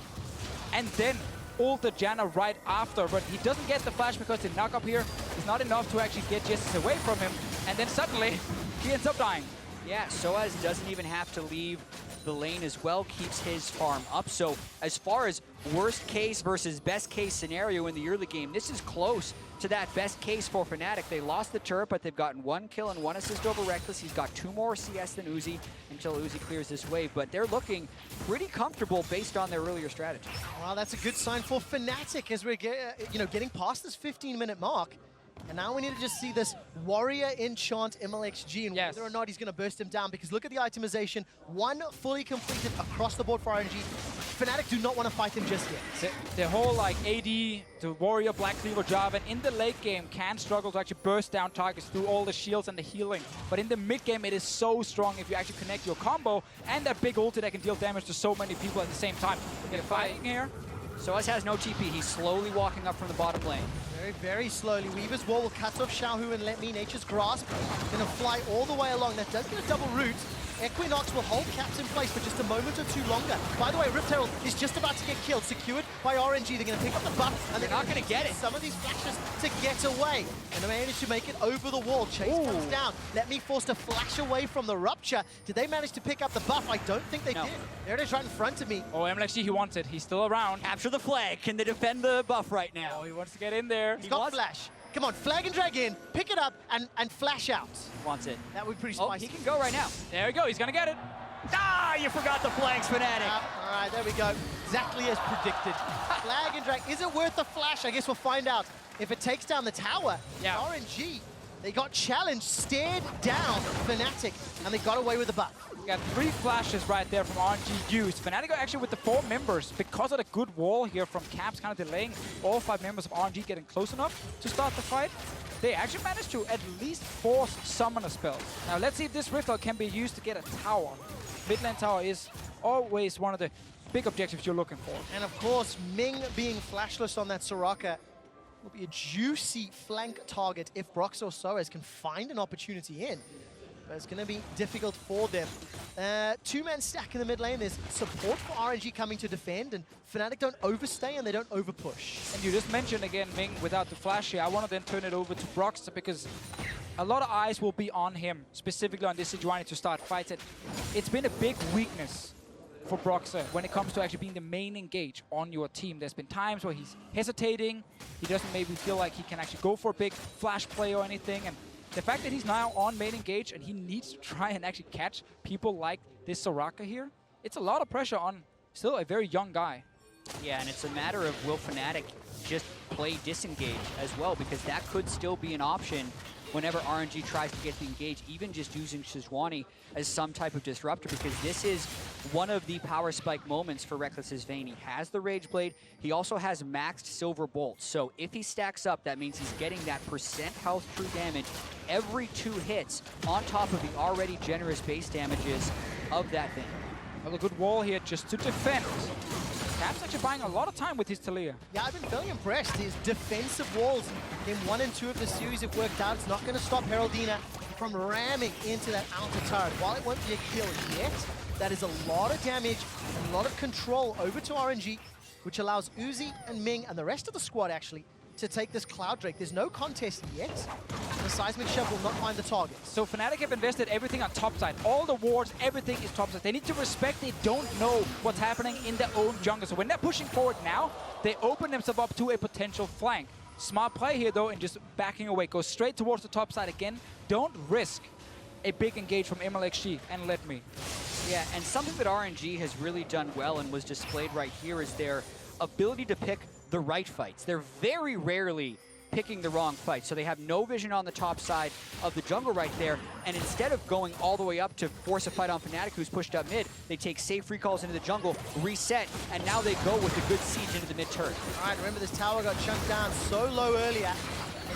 and then ult the Janna right after, but he doesn't get the flash because the knock up here is not enough to actually get Jesiz away from him, and then suddenly he ends up dying. Yeah, sOAZ doesn't even have to leave the lane as well, keeps his farm up. So as far as worst case versus best case scenario in the early game, this is close to that, best case for Fnatic. They lost the turret, but they've gotten 1 kill and 1 assist over Rekkles. He's got 2 more CS than Uzi until Uzi clears this wave, but they're looking pretty comfortable based on their earlier strategy. Well, that's a good sign for Fnatic as we're getting past this 15-minute mark. And now we need to just see this Warrior enchant Mlxg and whether or not he's going to burst him down, because look at the itemization. 1 fully completed across the board for RNG. Fnatic do not want to fight him just yet. The whole like AD, the Warrior, Black Cleaver, Jarvan in the late game can struggle to actually burst down targets through all the shields and the healing. But in the mid game, it is so strong if you actually connect your combo and that big ulti that can deal damage to so many people at the same time. We're fighting here. sOAZ has no TP. He's slowly walking up from the bottom lane. Very, very slowly. Weaver's Wall will cut off Xiaohu and Letme. Nature's Grasp gonna fly all the way along. That does get a double root. Equinox will hold caps in place for just a moment or two longer. By the way, Rift Herald is just about to get killed, secured by RNG. They're going to pick up the buff, and they're not going to get it. Some of these flashes to get away, and they managed to make it over the wall. Chase comes down. Letme forced to flash away from the rupture. Did they manage to pick up the buff? I don't think they did. There it is right in front of me. Oh, Mlxg, he wants it. He's still around. Capture the flag. Can they defend the buff right now? Oh, he wants to get in there. He's got flash. Come on, flag and drag in, pick it up, and flash out. Wants it. That would be pretty Oh, spicy. he can go right now. There we go. He's going to get it. Ah, you forgot the flags, Fnatic. All right, there we go. Exactly as predicted. Flag and drag. Is it worth the flash? I guess we'll find out. If it takes down the tower, RNG, they got challenged, stared down Fnatic, and they got away with the buff. We got 3 flashes right there from RNG used. Fnatic are actually with the 4 members because of the good wall here from Caps kind of delaying all 5 members of RNG getting close enough to start the fight. They actually managed to at least force summoner spells. Now let's see if this Rift can be used to get a tower. Mid lane tower is always one of the big objectives you're looking for. And of course, Ming being flashless on that Soraka will be a juicy flank target if Broxah or sOAZ can find an opportunity in. But it's going to be difficult for them. 2-man stack in the mid lane. There's support for RNG coming to defend, and Fnatic don't overstay and they don't overpush. And you just mentioned again Ming without the flash here. I want to then turn it over to Broxah because a lot of eyes will be on him, specifically on this Sejuani to start fights. And it's been a big weakness for Broxah when it comes to actually being the main engage on your team. There's been times where he's hesitating. He doesn't maybe feel like he can actually go for a big flash play or anything. And the fact that he's now on main engage and he needs to try and actually catch people like this Soraka here, it's a lot of pressure on still a very young guy. Yeah, and it's a matter of will Fnatic just play disengage as well, because that could still be an option whenever RNG tries to get the engage, even just using Sejuani as some type of disruptor, because this is one of the power spike moments for Rekkles' Vayne. He has the Rage Blade. He also has maxed Silver Bolt. So if he stacks up, that means he's getting that % health true damage every 2 hits on top of the already generous base damages of that Vayne. Well, a good wall here just to defend. Cap's actually buying a lot of time with his Taliyah. Yeah, I've been very impressed. His defensive walls in 1 and 2 of the series have worked out. It's not going to stop Heraldina from ramming into that outer turret. While it won't be a kill yet, that is a lot of damage and a lot of control over to RNG, which allows Uzi and Ming and the rest of the squad actually to take this Cloud Drake. There's no contest yet. The Seismic Shove will not find the target. So Fnatic have invested everything on top side. All the wards, everything is top side. They need to respect they don't know what's happening in their own jungle. So when they're pushing forward now, they open themselves up to a potential flank. Smart play here though, and just backing away. Go straight towards the top side again. Don't risk a big engage from Mlxg and Letme. Yeah, and something that RNG has really done well and was displayed right here is their ability to pick the right fights. They're very rarely picking the wrong fight. So they have no vision on the top side of the jungle right there. And instead of going all the way up to force a fight on Fnatic, who's pushed up mid, they take safe recalls into the jungle, reset, and now they go with a good siege into the mid turret. All right, remember this tower got chunked down so low earlier.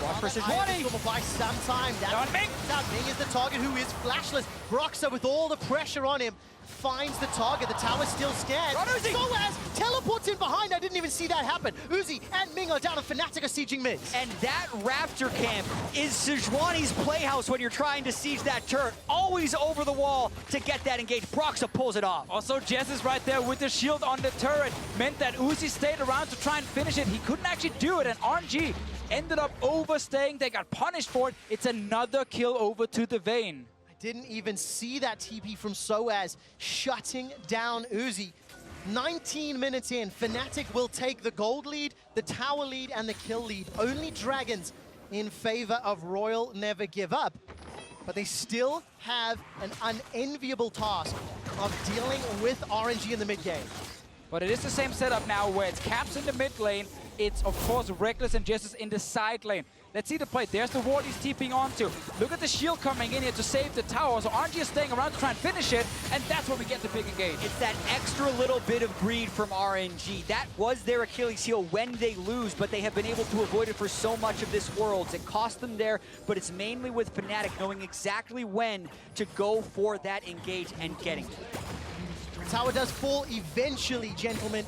Watch for Sejuani. Will buy some time. Ming is the target who is flashless. Broxah with all the pressure on him finds the target. The tower still scans. sOAZ teleports in behind. I didn't even see that happen. Uzi and Ming are down and Fnatic are sieging mid. And that Raptor camp is Sejuani's playhouse when you're trying to siege that turret. Always over the wall to get that engage. Broxah pulls it off. Also, Jesiz right there with the shield on the turret meant that Uzi stayed around to try and finish it. He couldn't actually do it, and RNG ended up overstaying. They got punished for it. It's another kill over to the Vayne. Didn't even see that TP from sOAZ shutting down Uzi. 19 minutes in, Fnatic will take the gold lead, the tower lead, and the kill lead. Only Dragons in favor of Royal Never Give Up. But they still have an unenviable task of dealing with RNG in the mid game. But it is the same setup now where it's Caps in the mid lane. It's, of course, Rekkles and Jesiz in the side lane. Let's see the play. There's the ward he's TPing onto. Look at the shield coming in here to save the tower. So RNG is staying around to try and finish it, and that's where we get the big engage. It's that extra little bit of greed from RNG. That was their Achilles heel when they lose, but they have been able to avoid it for so much of this Worlds. It cost them there, but it's mainly with Fnatic knowing exactly when to go for that engage and getting it. Tower does fall eventually, gentlemen,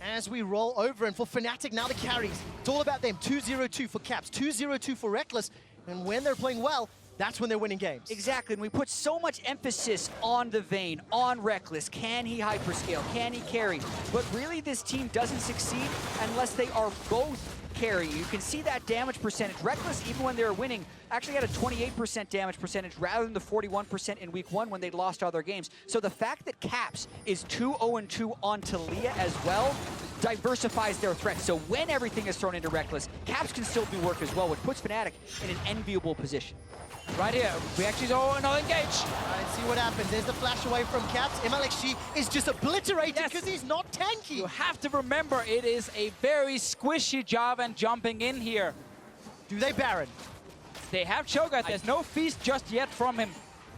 as we roll over. And for Fnatic, now the carries. It's all about them. 2-0-2 for Caps, 2-0-2 for Rekkles. And when they're playing well, that's when they're winning games. Exactly, and we put so much emphasis on the Vayne, on Rekkles. Can he hyperscale? Can he carry? But really, this team doesn't succeed unless they are both carrying. You can see that damage percentage. Rekkles, even when they were winning, actually had a 28% damage percentage rather than the 41% in week 1 when they lost all their games. So the fact that Caps is 2-0-2 on Taliyah as well diversifies their threat. So when everything is thrown into Rekkles, Caps can still do work as well, which puts Fnatic in an enviable position. Right here, we actually saw another engage. Let's see what happens. There's the flash away from Caps. Mlxg is just obliterated because he's not tanky. You have to remember, it is a very squishy Jarvan jumping in here. Do they Baron? They have Cho'Gath. There's no feast just yet from him.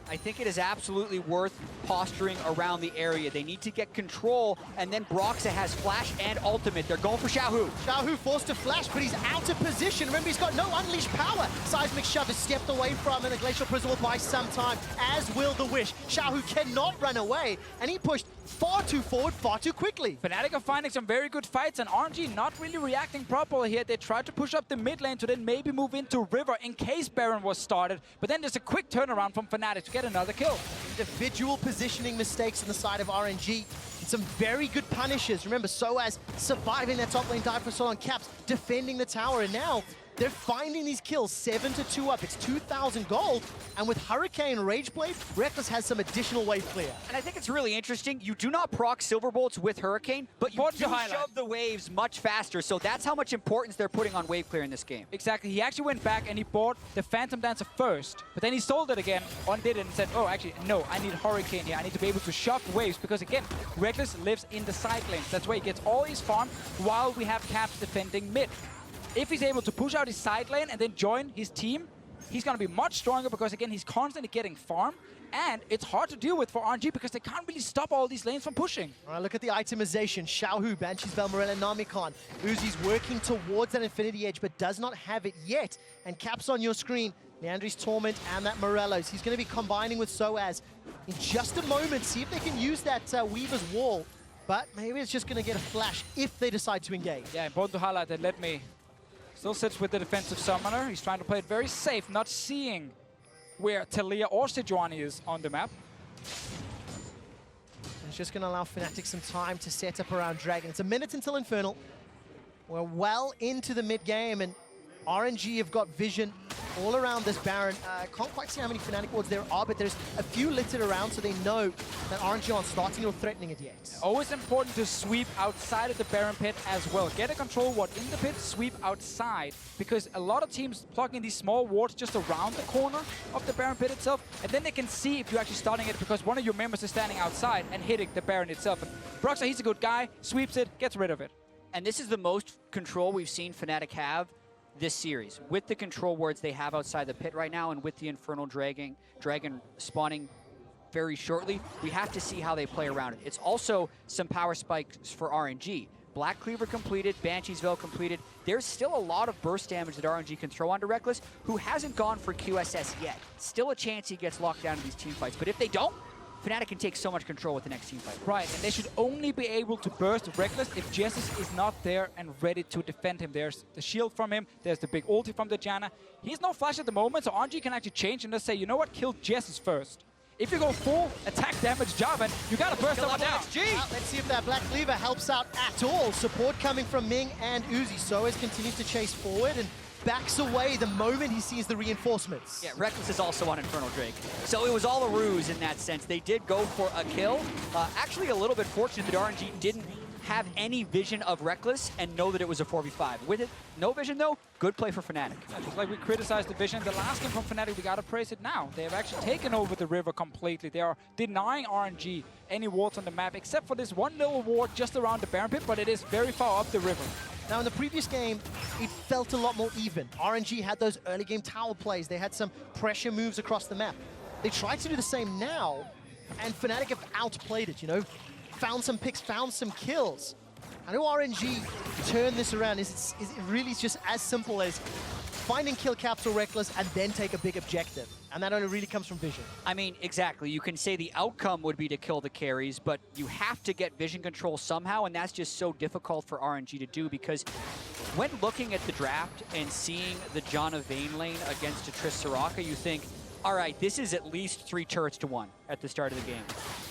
I think it is absolutely worth posturing around the area. They need to get control, and then Broxah has flash and ultimate. They're going for Xiaohu. Xiaohu forced to flash, but he's out of position. Remember, he's got no unleashed power. Seismic Shove is stepped away from, and the Glacial Prism will buy some time, as will the Wish. Xiaohu cannot run away, and he pushed far too forward, far too quickly. Fnatic are finding some very good fights, and RNG not really reacting properly here. They tried to push up the mid lane to then maybe move into River in case Baron was started, but then there's a quick turnaround from Fnatic to get another kill. Individual positioning mistakes on the side of RNG. Some very good punishes. Remember, sOAZ surviving that top lane dive for so long, Caps defending the tower, and now they're finding these kills 7-2 up. It's 2,000 gold, and with Hurricane Rageblade, Rekkles has some additional wave clear. And I think it's really interesting. You do not proc Silver Bolts with Hurricane, but you do shove the waves much faster. So that's how much importance they're putting on wave clear in this game. Exactly. He actually went back and he bought the Phantom Dancer first, but then he sold it again, undid it, and said, oh, actually, no, I need Hurricane here. I need to be able to shove waves, because again, Rekkles lives in the side lanes. That's where he gets all his farm while we have Caps defending mid. If he's able to push out his side lane and then join his team, he's going to be much stronger, because again, he's constantly getting farm, and it's hard to deal with for RNG because they can't really stop all these lanes from pushing. All right, look at the itemization. Xiaohu, Banshee's Belmorel, and Namikon. Uzi's working towards that Infinity Edge, but does not have it yet. And Caps on your screen, Leandri's Torment and that Morello's. He's going to be combining with sOAZ in just a moment. See if they can use that Weaver's Wall, but maybe it's just going to get a flash if they decide to engage. Yeah, important to highlight that Letme still sits with the defensive summoner. He's trying to play it very safe, not seeing where Taliyah or Sejuani is on the map. It's just going to allow Fnatic some time to set up around Dragon. It's a minute until Infernal. We're well into the mid-game, and RNG have got vision all around this Baron. Can't quite see how many Fnatic wards there are, but there's a few littered around, so they know that RNG aren't starting or threatening it yet. Always important to sweep outside of the Baron pit as well. Get a control ward in the pit, sweep outside, because a lot of teams plug in these small wards just around the corner of the Baron pit itself, and then they can see if you're actually starting it, because one of your members is standing outside and hitting the Baron itself. And Broxah, he's a good guy, sweeps it, gets rid of it. And this is the most control we've seen Fnatic have this series, with the control wards they have outside the pit right now, and with the Infernal Dragon spawning very shortly. We have to see how they play around it. It's also some power spikes for RNG. Black Cleaver completed, Banshee's Veil completed. There's still a lot of burst damage that RNG can throw onto Rekkles, who hasn't gone for QSS yet. Still a chance he gets locked down in these team fights, but if they don't, Fnatic can take so much control with the next team fight. Right, and they should only be able to burst Rekkles if Jesiz is not there and ready to defend him. There's the shield from him, there's the big ulti from the Janna. He's no flash at the moment, so RNG can actually change and just say, you know what, kill Jesiz first. If you go full attack damage Jarvan, you gotta burst someone down. Let's see if that Black Cleaver helps out at all. Support coming from Ming and Uzi. sOAZ continues to chase forward, and backs away the moment he sees the reinforcements. Yeah, Rekkles is also on Infernal Drake. So it was all a ruse in that sense. They did go for a kill. Actually, a little bit fortunate that RNG didn't have any vision of Rekkles and know that it was a 4v5. With it, no vision though, good play for Fnatic. Just like we criticized the vision, the last game from Fnatic, we gotta praise it now. They have actually taken over the river completely. They are denying RNG any wards on the map, except for this one little ward just around the Baron pit, but it is very far up the river. Now, in the previous game, it felt a lot more even. RNG had those early game tower plays. They had some pressure moves across the map. They tried to do the same now, and Fnatic have outplayed it, you know? Found some picks, found some kills. I know RNG turned this around. Is it really just as simple as finding kill caps or Rekkles and then take a big objective? And that only really comes from vision. I mean, exactly. You can say the outcome would be to kill the carries, but you have to get vision control somehow, and that's just so difficult for RNG to do because when looking at the draft and seeing the Janna Vayne lane against a Soraka, you think, all right, this is at least 3 turrets to 1 at the start of the game.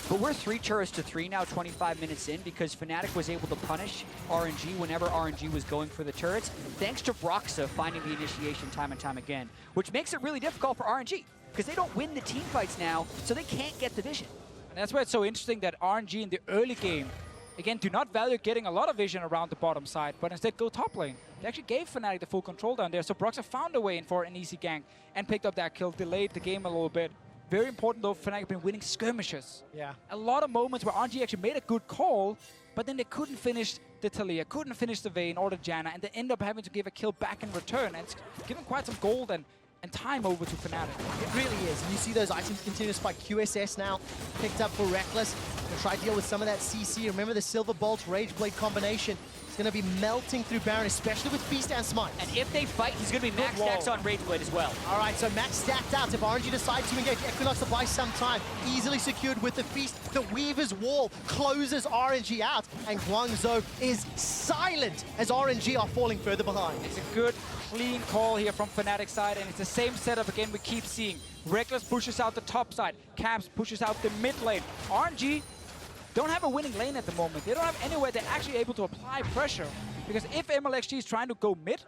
But we're 3 turrets to 3 now, 25 minutes in, because Fnatic was able to punish RNG whenever RNG was going for the turrets, thanks to Broxah finding the initiation time and time again, which makes it really difficult for RNG, because they don't win the team fights now, so they can't get the vision. And that's why it's so interesting that RNG in the early game, again, do not value getting a lot of vision around the bottom side, but instead go top lane. They actually gave Fnatic the full control down there, so Broxah found a way in for an easy gank and picked up that kill, delayed the game a little bit. Very important though, Fnatic have been winning skirmishes. Yeah. A lot of moments where RNG actually made a good call, but then they couldn't finish the Taliyah, couldn't finish the Vayne or the Janna, and they end up having to give a kill back in return. And it's given quite some gold and time over to Fnatic. It really is. And you see those items continue to spike. QSS now picked up for Rekkles. Gonna try to deal with some of that CC. Remember the Silver Bolt Rage Blade combination. It's going to be melting through Baron, especially with Feast and Smite. And if they fight, he's going to be max stacks on Rage Blade as well. All right, so max stacked out. If RNG decides to engage, Equinox to buy some time. Easily secured with the Feast. The Weaver's Wall closes RNG out, and Guangzhou is silent as RNG are falling further behind. It's a good, clean call here from Fnatic side, and it's the same setup again we keep seeing. Rekkles pushes out the top side. Caps pushes out the mid lane. RNG don't have a winning lane at the moment. They don't have anywhere they're actually able to apply pressure. Because if Mlxg is trying to go mid,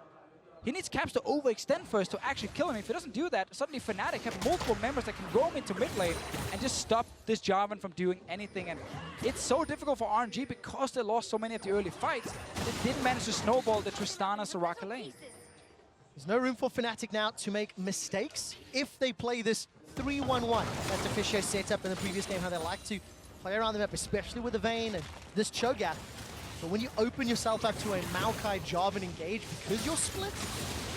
he needs Caps to overextend first to actually kill him. If he doesn't do that, suddenly Fnatic have multiple members that can roam into mid lane and just stop this Jarvan from doing anything. And it's so difficult for RNG because they lost so many of the early fights. They didn't manage to snowball the Tristana Soraka lane. There's no room for Fnatic now to make mistakes if they play this 3-1-1 that Deficio set up in the previous game, how they like to play around the map, especially with the Vayne and this Cho'Gath. But when you open yourself up to a Maokai Jarvan engage, because you're split,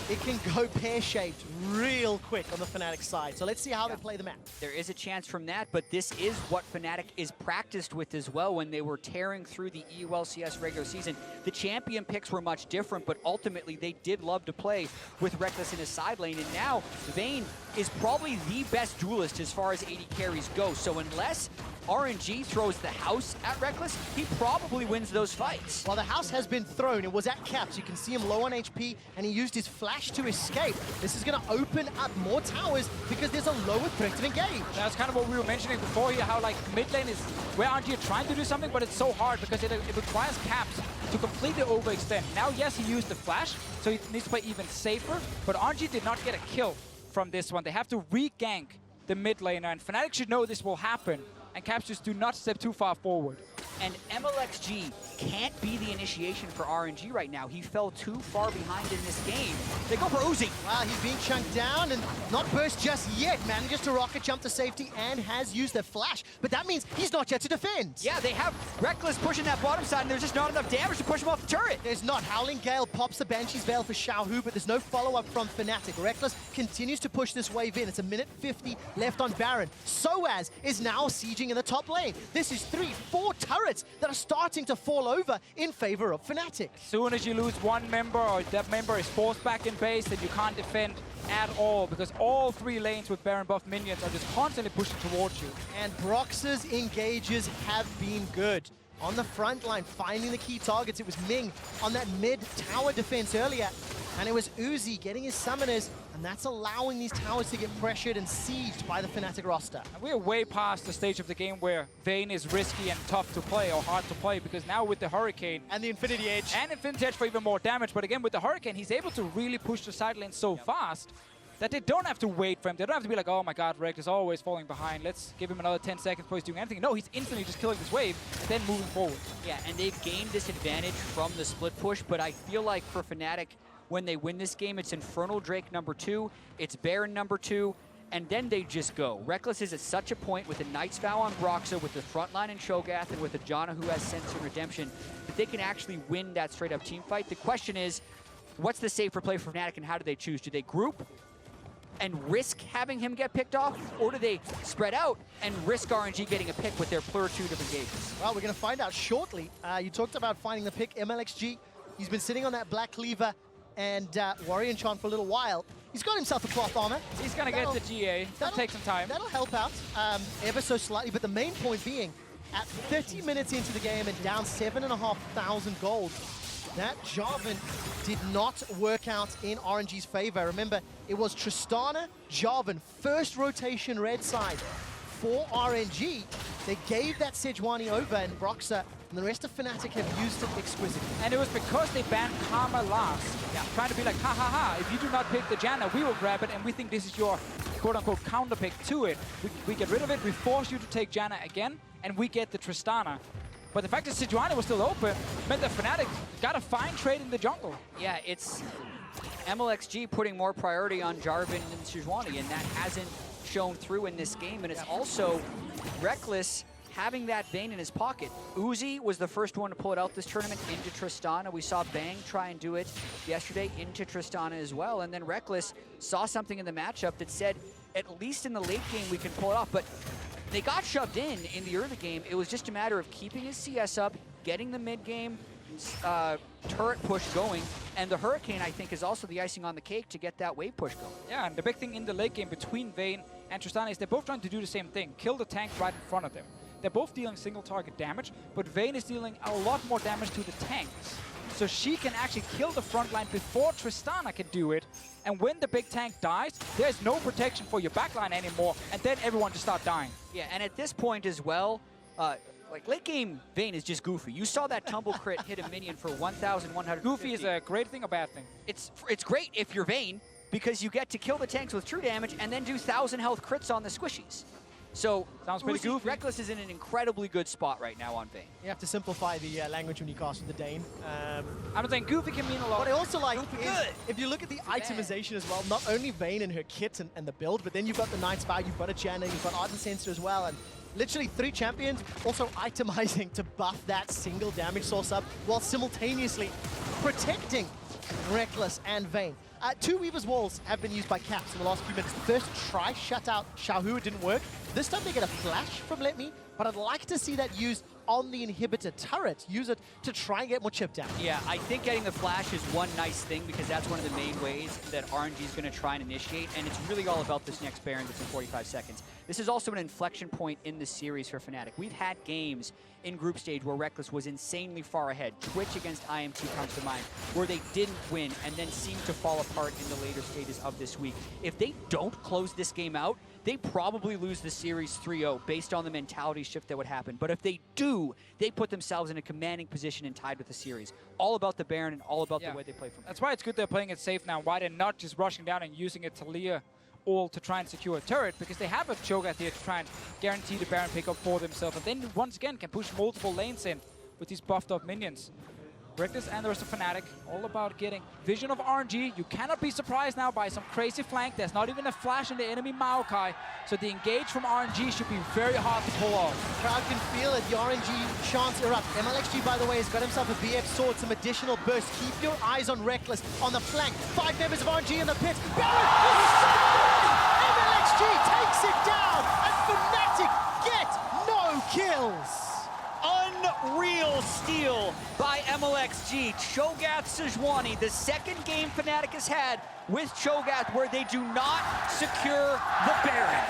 it can go pear-shaped real quick on the Fnatic side. So let's see how they play the map. There is a chance from that, but this is what Fnatic is practiced with as well when they were tearing through the EULCS regular season. The champion picks were much different, but ultimately they did love to play with Rekkles in his side lane, and now Vayne is probably the best duelist as far as AD carries go. So unless RNG throws the house at Rekkles, he probably wins those fights. Well, the house has been thrown. It was at Caps. You can see him low on HP, and he used his flash to escape. This is going to open up more towers because there's a lower threat to engage. That's kind of what we were mentioning before here, how like mid lane is where RNG are trying to do something, but it's so hard because it requires Caps to completely overextend. Now, yes, he used the flash, so he needs to play even safer, but RNG did not get a kill from this one. They have to re-gank the mid laner, and Fnatic should know this will happen, and Caps just do not step too far forward. And Mlxg can't be the initiation for RNG right now. He fell too far behind in this game. They go for Uzi. Wow, he's being chunked down and not burst just yet. Manages to rocket jump to safety and has used the flash. But that means he's not yet to defend. Yeah, they have Rekkles pushing that bottom side, and there's just not enough damage to push him off the turret. There's not. Howling Gale pops the Banshee's Veil for Xiaohu, but there's no follow-up from Fnatic. Rekkles continues to push this wave in. It's a minute 50 left on Baron. sOAZ is now sieging in the top lane. This is 3-4 turrets that are starting to fall over in favor of Fnatic. As soon as you lose one member or that member is forced back in base, then you can't defend at all because all 3 lanes with Baron buff minions are just constantly pushing towards you. And Broxah's engages have been good. On the front line, finding the key targets. It was Ming on that mid-tower defense earlier. And it was Uzi getting his summoners, and that's allowing these towers to get pressured and sieged by the Fnatic roster. And we're way past the stage of the game where Vayne is risky and tough to play or hard to play, because now with the Hurricane And the Infinity Edge. and Infinity Edge for even more damage, but again with the Hurricane, he's able to really push the side lane so fast that they don't have to wait for him. They don't have to be like, oh my god, Rekkles is always falling behind. Let's give him another 10 seconds before he's doing anything. No, he's instantly just killing this wave, then moving forward. Yeah, and they've gained this advantage from the split push, but I feel like for Fnatic, when they win this game, it's Infernal Drake #2, it's Baron #2, and then they just go. Rekkles is at such a point with the Knight's Vow on Broxah, with the frontline in Cho'Gath, and with a Janna who has Sense and Redemption, that they can actually win that straight-up team fight. The question is, what's the safer play for Fnatic, and how do they choose? Do they group and risk having him get picked off, or do they spread out and risk RNG getting a pick with their pluritude of engagements? Well, we're going to find out shortly. You talked about finding the pick, Mlxg. He's been sitting on that Black Cleaver and Warrior Enchant for a little while. He's got himself a cloth armor. He's gonna get the GA. That'll take some time. That'll help out ever so slightly, but the main point being, at 30 minutes into the game and down 7,500 gold, that Jarvan did not work out in RNG's favor. Remember, it was Tristana, Jarvan, first rotation red side for RNG. They gave that Sejuani over and Broxah, and the rest of Fnatic have used it exquisitely. And it was because they banned Karma last. Yeah. Trying to be like, ha ha ha, if you do not pick the Janna, we will grab it, and we think this is your quote-unquote counter pick to it. We get rid of it, we force you to take Janna again, and we get the Tristana. But the fact that Sejuani was still open meant that Fnatic got a fine trade in the jungle. Yeah, it's Mlxg putting more priority on Jarvan and Sejuani, and that hasn't shown through in this game. And it's also Rekkles having that Vayne in his pocket. Uzi was the first one to pull it out this tournament into Tristana. We saw Bang try and do it yesterday into Tristana as well. And then Rekkles saw something in the matchup that said, at least in the late game, we can pull it off. But they got shoved in the early game. It was just a matter of keeping his CS up, getting the mid-game turret push going, and the Hurricane, I think, is also the icing on the cake to get that wave push going. Yeah, and the big thing in the late game between Vayne and Tristana is they're both trying to do the same thing, kill the tank right in front of them. They're both dealing single target damage, but Vayne is dealing a lot more damage to the tanks. So she can actually kill the front line before Tristana can do it. And when the big tank dies, there's no protection for your backline anymore, and then everyone just start dying. Yeah, and at this point as well, like late game Vayne is just goofy. You saw that tumble crit hit a minion for 1,150. Goofy is a great thing or bad thing? It's great if you're Vayne, because you get to kill the tanks with true damage and then do 1,000 health crits on the squishies. So sounds pretty goofy. Rekkles is in an incredibly good spot right now on Vayne. You have to simplify the language when you cast with the Dane. I'm saying goofy can mean a lot. What I also like is, if you look at the itemization as well, not only Vayne and her kit and the build, but then you've got the Knight's Vow, you've got a Janna, you've got Ardent Sensor as well, and literally 3 champions also itemizing to buff that single damage source up while simultaneously protecting Rekkles and Vayne. 2 Weaver's Walls have been used by Caps in the last few minutes. The first try shut out Xiaohu, it didn't work. This time they get a flash from Letme, but I'd like to see that used on the inhibitor turret. Use it to try and get more chip down. Yeah, I think getting the flash is one nice thing, because that's one of the main ways that RNG is going to try and initiate, and it's really all about this next Baron that's in 45 seconds. This is also an inflection point in the series for Fnatic. We've had games in group stage where Rekkles was insanely far ahead. Twitch against IM2 comes to mind, where they didn't win and then seemed to fall apart in the later stages of this week. If they don't close this game out, they probably lose the series 3-0 based on the mentality shift that would happen. But if they do, they put themselves in a commanding position and tied with the series. All about the Baron and all about the way they play from. That's why it's good they're playing it safe now. Why they're not just rushing down and using a Taliyah ult to try and secure a turret, because they have a Cho'Gath here to try and guarantee the Baron pickup for themselves. And then once again can push multiple lanes in with these buffed up minions. Rekkles and the rest of Fnatic, all about getting vision of RNG. You cannot be surprised now by some crazy flank. There's not even a flash in the enemy Maokai, so the engage from RNG should be very hard to pull off. Crowd can feel it, the RNG chants erupt. Mlxg, by the way, has got himself a BF sword, some additional bursts. Keep your eyes on Rekkles on the flank. 5 members of RNG in the pit. Baron is Mlxg takes it down, and Fnatic get no kills. Unreal steal by Mlxg. Cho'Gath Sejuani, the second game Fnatic has had with Cho'Gath where they do not secure the Baron.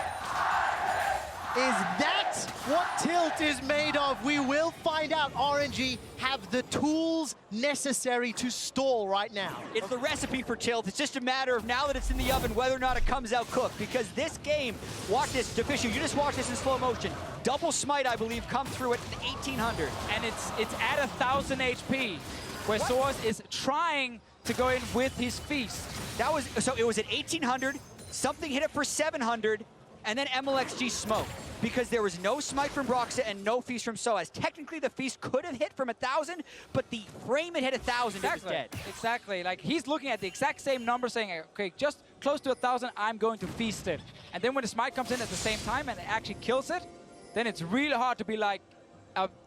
Is that what Tilt is made of? We will find out. RNG have the tools necessary to stall right now. It's the recipe for Tilt. It's just a matter of now that it's in the oven, whether or not it comes out cooked. Because this game, watch this, Deficio, you just watch this in slow motion. Double smite, I believe, come through at 1800. And it's at 1000 HP, where sOAZ is trying to go in with his feast. That was, so it was at 1800, something hit it for 700, and then Mlxg smoked. Because there was no smite from Broxah and no feast from sOAZ. Technically, the feast could have hit from 1000, but the frame it hit 1000, it was dead. Exactly. Like, he's looking at the exact same number, saying, okay, just close to 1000, I'm going to feast it. And then when the smite comes in at the same time and it actually kills it, then it's really hard to be like,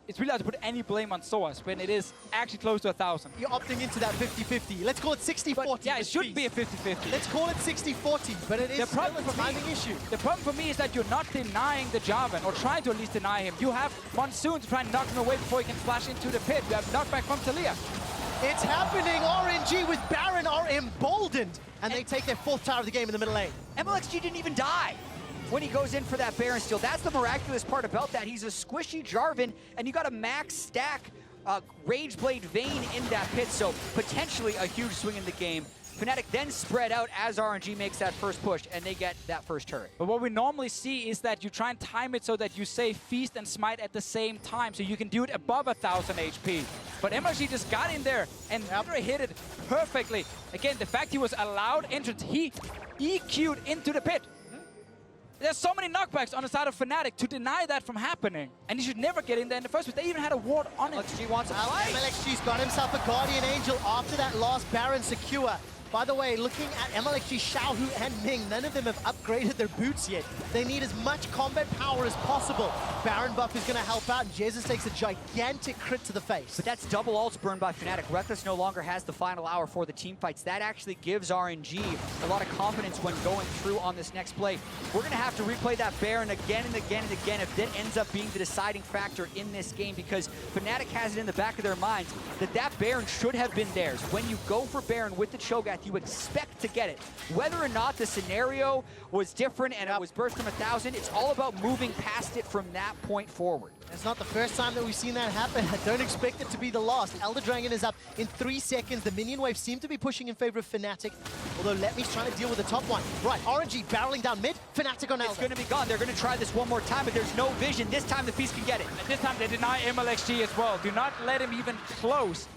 it's really hard to put any blame on sOAZ when it is actually close to 1000. You're opting into that 50-50. Let's call it 60-40. Yeah, it should be a 50-50. Let's call it 60-40, but it is still a timing issue. The problem for me is that you're not denying the Jarvan, or trying to at least deny him. You have Monsoon to try and knock him away before he can flash into the pit. You have knockback from Taliyah. It's happening. RNG with Baron are emboldened, and they take their 4th tower of the game in the middle lane. Mlxg didn't even die when he goes in for that Baron steal. That's the miraculous part about that. He's a squishy Jarvan, and you got a max stack Rage Blade Vayne in that pit, so potentially a huge swing in the game. Fnatic then spread out as RNG makes that first push, and they get that first turret. But what we normally see is that you try and time it so that you say feast and smite at the same time, so you can do it above 1000 HP. But Mlxg just got in there and hit it perfectly. Again, the fact he was allowed entrance, he EQ'd into the pit. There's so many knockbacks on the side of Fnatic to deny that from happening. And he should never get in there in the first place. They even had a ward on it. Mlxg wants a fight. Mlxg's got himself a Guardian Angel after that last Baron secure. By the way, looking at Mlxg, Xiaohu, and Ming, none of them have upgraded their boots yet. They need as much combat power as possible. Baron buff is going to help out, and Jesiz takes a gigantic crit to the face. But that's double ults burned by Fnatic. Rekkles no longer has the final hour for the team fights. That actually gives RNG a lot of confidence when going through on this next play. We're going to have to replay that Baron again and again and again if that ends up being the deciding factor in this game, because Fnatic has it in the back of their minds that that Baron should have been theirs. When you go for Baron with the Cho'Gath, you expect to get it. Whether or not the scenario was different and it was burst from 1000, it's all about moving past it from that point forward. It's not the first time that we've seen that happen. I don't expect it to be the last. Elder Dragon is up in 3 seconds. The minion wave seemed to be pushing in favor of Fnatic, although Letme's trying to deal with the top one. Right, RNG barreling down mid, Fnatic on Elder. It's going to be gone. They're going to try this one more time, but there's no vision. This time the Feast can get it. And this time they deny Mlxg as well. Do not let him even close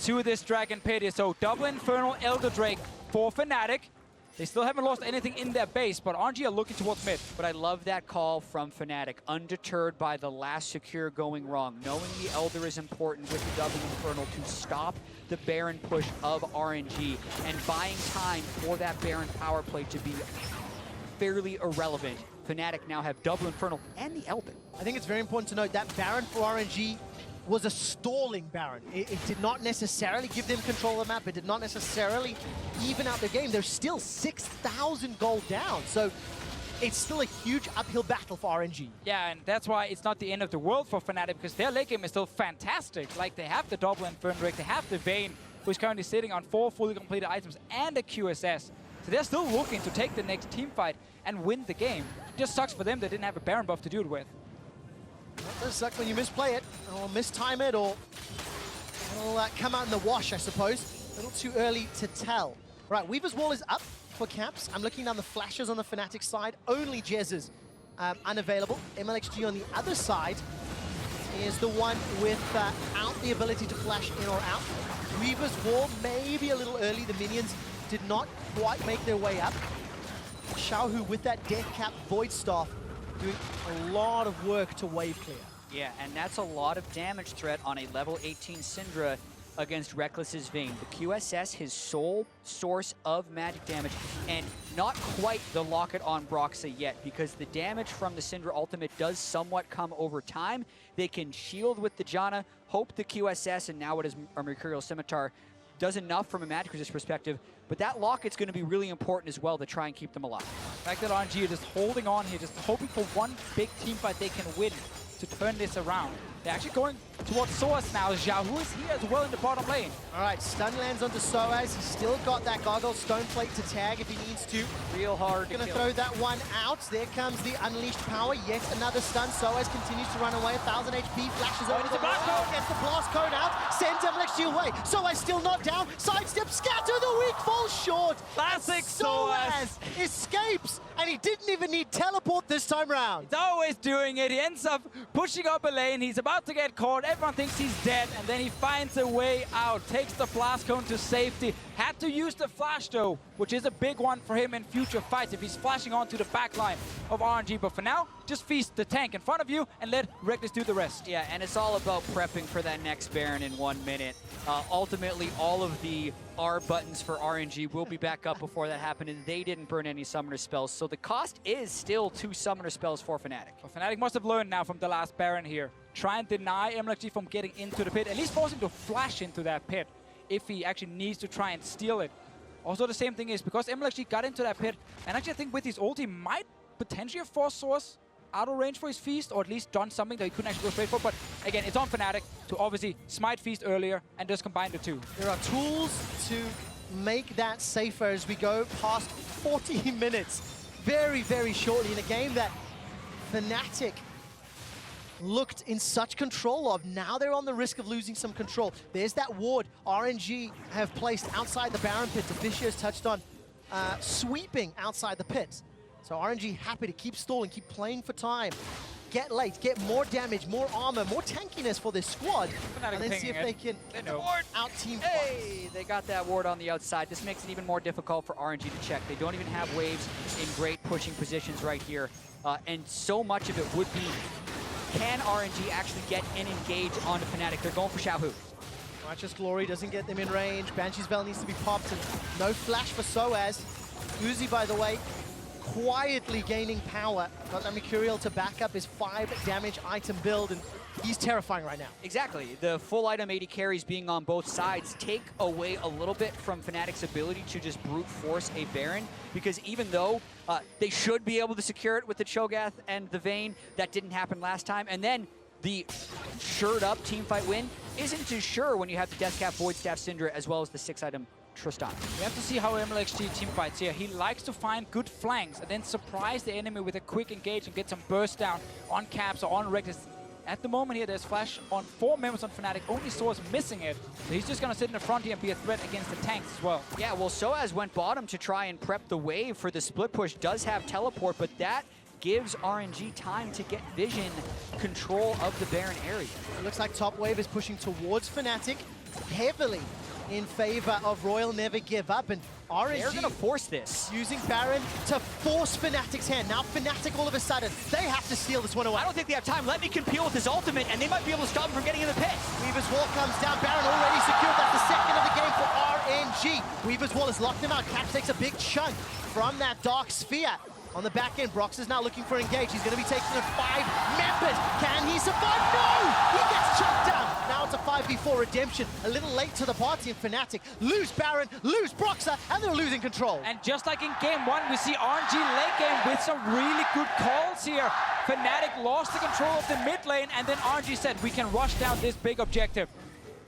to this Dragon Pit. So double Infernal Elder Drake for Fnatic. They still haven't lost anything in their base, but RNG are looking towards mid. But I love that call from Fnatic, undeterred by the last secure going wrong, knowing the Elder is important with the double Infernal to stop the Baron push of RNG, and buying time for that Baron power play to be fairly irrelevant. Fnatic now have double Infernal and the Elder. I think it's very important to note that Baron for RNG was a stalling Baron. It did not necessarily give them control of the map. It did not necessarily even out their game. They're still 6,000 gold down. So it's still a huge uphill battle for RNG. Yeah, and that's why it's not the end of the world for Fnatic, because their late game is still fantastic. Like, they have the double Infernal Drake, they have the Vayne, who's currently sitting on 4 fully completed items and a QSS. So they're still looking to take the next team fight and win the game. It just sucks for them they didn't have a Baron buff to do it with. It does suck when you misplay it, or mistime it, or it'll come out in the wash, I suppose. A little too early to tell. Right, Weaver's Wall is up for Caps. I'm looking down the flashes on the Fnatic side. Only Jesiz unavailable. Mlxg on the other side is the one without the ability to flash in or out. Weaver's Wall maybe a little early. The minions did not quite make their way up. Xiaohu with that Death Cap Void Staff doing a lot of work to wave clear. Yeah, and that's a lot of damage threat on a level 18 Syndra against Rekkles' Vayne. The QSS, his sole source of magic damage, and not quite the locket on Broxah yet, because the damage from the Syndra ultimate does somewhat come over time. They can shield with the Janna, hope the QSS, and now it is our Mercurial Scimitar, does enough from a magic resist perspective, but that locket's going to be really important as well to try and keep them alive. The fact that RNG are just holding on here, just hoping for one big team fight they can win to turn this around. They're actually going towards sOAZ now. Xiaohu is here as well in the bottom lane. All right, stun lands onto sOAZ. He's still got that Gargoyle Stone Plate to tag if he needs to. Real hard to Gonna kill. throw that one out. There comes the Unleashed Power. Yet another stun. sOAZ continues to run away. 1000 HP. Flashes over it's the a blast cone. Gets the blast cone out. Sends Mlxg away. sOAZ still not down. Sidestep. Scatter. The weak falls short. Classic sOAZ escapes. And he didn't even need teleport this time round. He's always doing it. He ends up pushing up a lane. He's about to get caught. Everyone thinks he's dead. And then he finds a way out. Takes the blast cone to safety. Had to use the flash though, which is a big one for him in future fights if he's flashing onto the back line of RNG. But for now, just feast the tank in front of you and let Rekkles do the rest. Yeah, and it's all about prepping for that next Baron in 1 minute. Ultimately, all of the R buttons for RNG will be back up before that happened, and they didn't burn any summoner spells. So the cost is still 2 summoner spells for Fnatic. But Fnatic must have learned now from the last Baron here. Try and deny Mlxg from getting into the pit, at least force him to flash into that pit if he actually needs to try and steal it. Also, the same thing is, because Mlxg got into that pit, and actually I think with his ult, he might potentially have forced sOAZ out of range for his feast, or at least done something that he couldn't actually go straight for. But again, it's on Fnatic to obviously smite feast earlier and just combine the two. There are tools to make that safer as we go past 40 minutes very, very shortly in a game that Fnatic looked in such control of. Now they're on the risk of losing some control. There's that ward RNG have placed outside the Baron pit. Deficio has touched on sweeping outside the pit. So RNG happy to keep stalling, keep playing for time. Get late, get more damage, more armor, more tankiness for this squad. And then see if they can out-team. Hey, they got that ward on the outside. This makes it even more difficult for RNG to check. They don't even have waves in great pushing positions right here. And so much of it would be, can RNG actually get and engage onto Fnatic? They're going for Xiaohu. Righteous Glory doesn't get them in range. Banshee's Veil needs to be popped, and no flash for sOAZ. Uzi, by the way, quietly gaining power. Got that Mercurial to back up his 5 damage item build, and he's terrifying right now. Exactly. The full item 80 carries being on both sides take away a little bit from Fnatic's ability to just brute force a Baron, because even though they should be able to secure it with the Cho'Gath and the Vayne, that didn't happen last time. And then the shored up teamfight win isn't too sure when you have the Deathcap Void Staff Syndra as well as the 6 item Tristana. We have to see how Mlxg team fights here. He likes to find good flanks and then surprise the enemy with a quick engage and get some burst down on Caps or on Rekkles. At the moment here, there's flash on 4 members on Fnatic. Only sOAZ missing it. So he's just going to sit in the front here and be a threat against the tanks as well. Yeah, well, sOAZ went bottom to try and prep the wave for the split push. Does have teleport, but that gives RNG time to get vision control of the Baron area. It looks like top wave is pushing towards Fnatic heavily in favor of Royal Never Give Up, and RNG they're going to force this. Using Baron to force Fnatic's hand. Now Fnatic all of a sudden, they have to steal this one away. I don't think they have time. Letme can peel with his ultimate, and they might be able to stop him from getting in the pit. Weaver's Wall comes down. Baron already secured. That's the second of the game for RNG. Weaver's Wall has locked him out. Caps takes a big chunk from that Dark Sphere. On the back end, Broxah is now looking for engage. He's going to be taking a 5 members. Can he survive? No! He gets chucked down. Now it's a 5v4 redemption. A little late to the party in Fnatic. Lose Baron, lose Broxah, and they're losing control. And just like in game 1, we see RNG late game with some really good calls here. Fnatic lost the control of the mid lane, and then RNG said, we can rush down this big objective.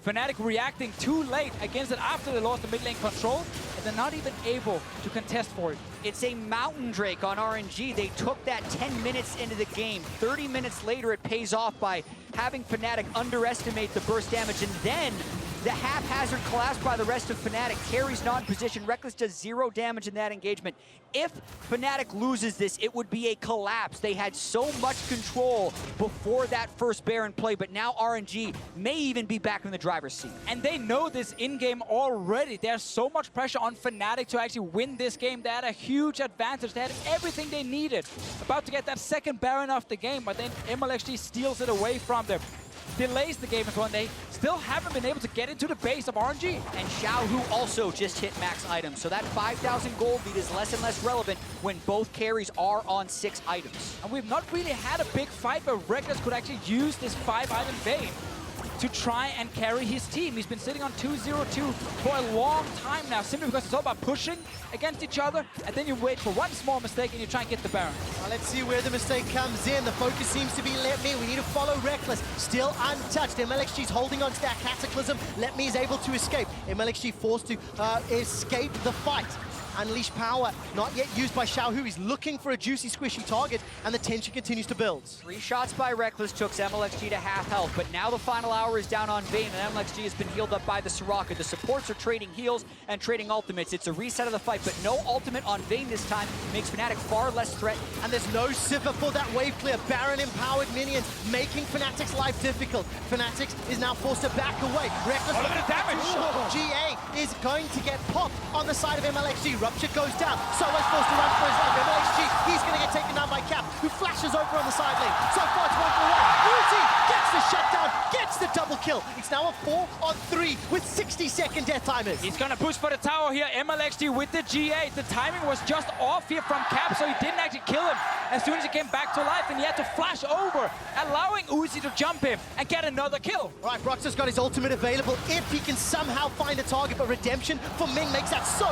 Fnatic reacting too late against it after they lost the mid lane control, and they're not even able to contest for it. It's a Mountain Drake on RNG. They took that 10 minutes into the game. 30 minutes later, it pays off by having Fnatic underestimate the burst damage, and then the haphazard collapse by the rest of Fnatic. Carries not in position. Rekkles does 0 damage in that engagement. If Fnatic loses this, it would be a collapse. They had so much control before that first Baron play, but now RNG may even be back in the driver's seat. And they know this in-game already. There's so much pressure on Fnatic to actually win this game. They had a huge advantage. They had everything they needed. About to get that second Baron off the game, but then Mlxg steals it away from them. Delays the game as well, and they still haven't been able to get into the base of RNG. And Xiaohu also just hit max items, so that 5,000 gold lead is less and less relevant when both carries are on 6 items. And we've not really had a big fight where Rekkles could actually use this 5-item Vayne. to try and carry his team. He's been sitting on 2-0-2 for a long time now, simply because it's all about pushing against each other, and then you wait for one small mistake and you try and get the Baron. Well, let's see where the mistake comes in. The focus seems to be Letme. We need to follow Rekkles. Still untouched. Mlxg's holding on to that Cataclysm. Letme is able to escape. Mlxg forced to escape the fight. Unleash power, not yet used by Xiaohu. He's looking for a juicy, squishy target, and the tension continues to build. 3 shots by Rekkles took Mlxg to half health, but now the final hour is down on Vayne, and Mlxg has been healed up by the Soraka. The supports are trading heals and trading ultimates. It's a reset of the fight, but no ultimate on Vayne this time makes Fnatic far less threat. And there's no Sivir for that wave clear. Baron-empowered minions, making Fnatic's life difficult. Fnatic is now forced to back away. Rekkles look at the damage! GA is going to get popped on the side of Mlxg. Rupture goes down. sOAZ forced to run for his life. Mlxg, he's going to get taken down by Cap, who flashes over on the side lane. So far, it's 1-for-1. Uzi gets the shutdown, gets the double kill. It's now a 4-on-3 with 60-second death timers. He's gonna push for the tower here. Mlxg with the G8. The timing was just off here from Cap, so he didn't actually kill him as soon as he came back to life, and he had to flash over, allowing Uzi to jump him and get another kill. All right, Broxah's got his ultimate available if he can somehow find a target, but redemption for Ming makes that so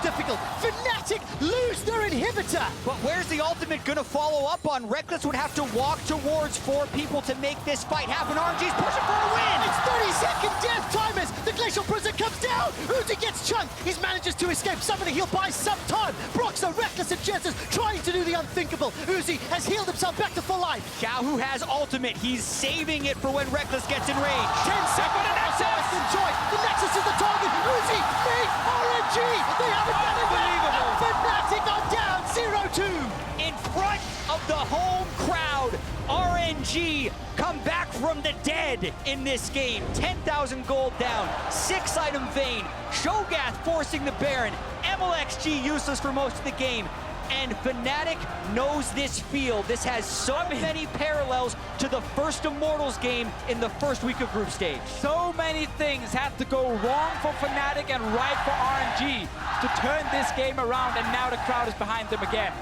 difficult. Fnatic lose their inhibitor. But where's the ultimate gonna follow up on? Rekkles would have to walk towards 4 people to make this fight happen. RNG's pushing for a win! It's 30-second death timers. The Glacial Prison comes down. Uzi gets chunked. He manages to escape. Somebody heal buys some time. Broxah, Rekkles, and Jesiz trying to do the unthinkable. Uzi has healed himself back to full life. Xiaohu has ultimate. He's saving it for when Rekkles gets in range. 10 seconds. Enjoy. The Nexus is the target. Uzi, Ming, RNG. They haven't done it yet. Fnatic are down 0-2. In front of the home crowd, RNG come back from the dead in this game. 10,000 gold down, 6-item Vayne, Cho'Gath forcing the Baron, Mlxg useless for most of the game. And Fnatic knows this field. This has so many parallels to the first Immortals game in the first week of group stage. So many things had to go wrong for Fnatic and right for RNG to turn this game around, and now the crowd is behind them again.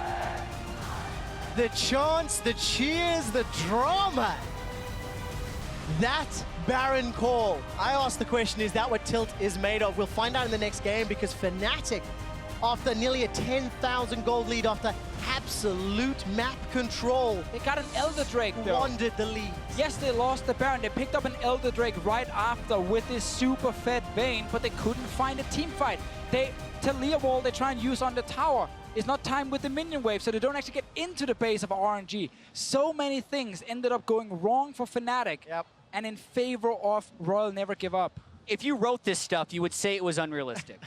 The chants, the cheers, the drama. That Baron call. I asked the question, is that what Tilt is made of? We'll find out in the next game, because Fnatic, after nearly a 10,000 gold lead, after absolute map control, They got an Elder Drake though. wandered the lead. Yes, they lost the Baron. They picked up an Elder Drake right after with this super fed Vayne, but they couldn't find a team fight. Taliyah wall they try and use on the tower is not timed with the minion wave, so they don't actually get into the base of RNG. So many things ended up going wrong for Fnatic and in favor of Royal Never Give Up. If you wrote this stuff, you would say it was unrealistic.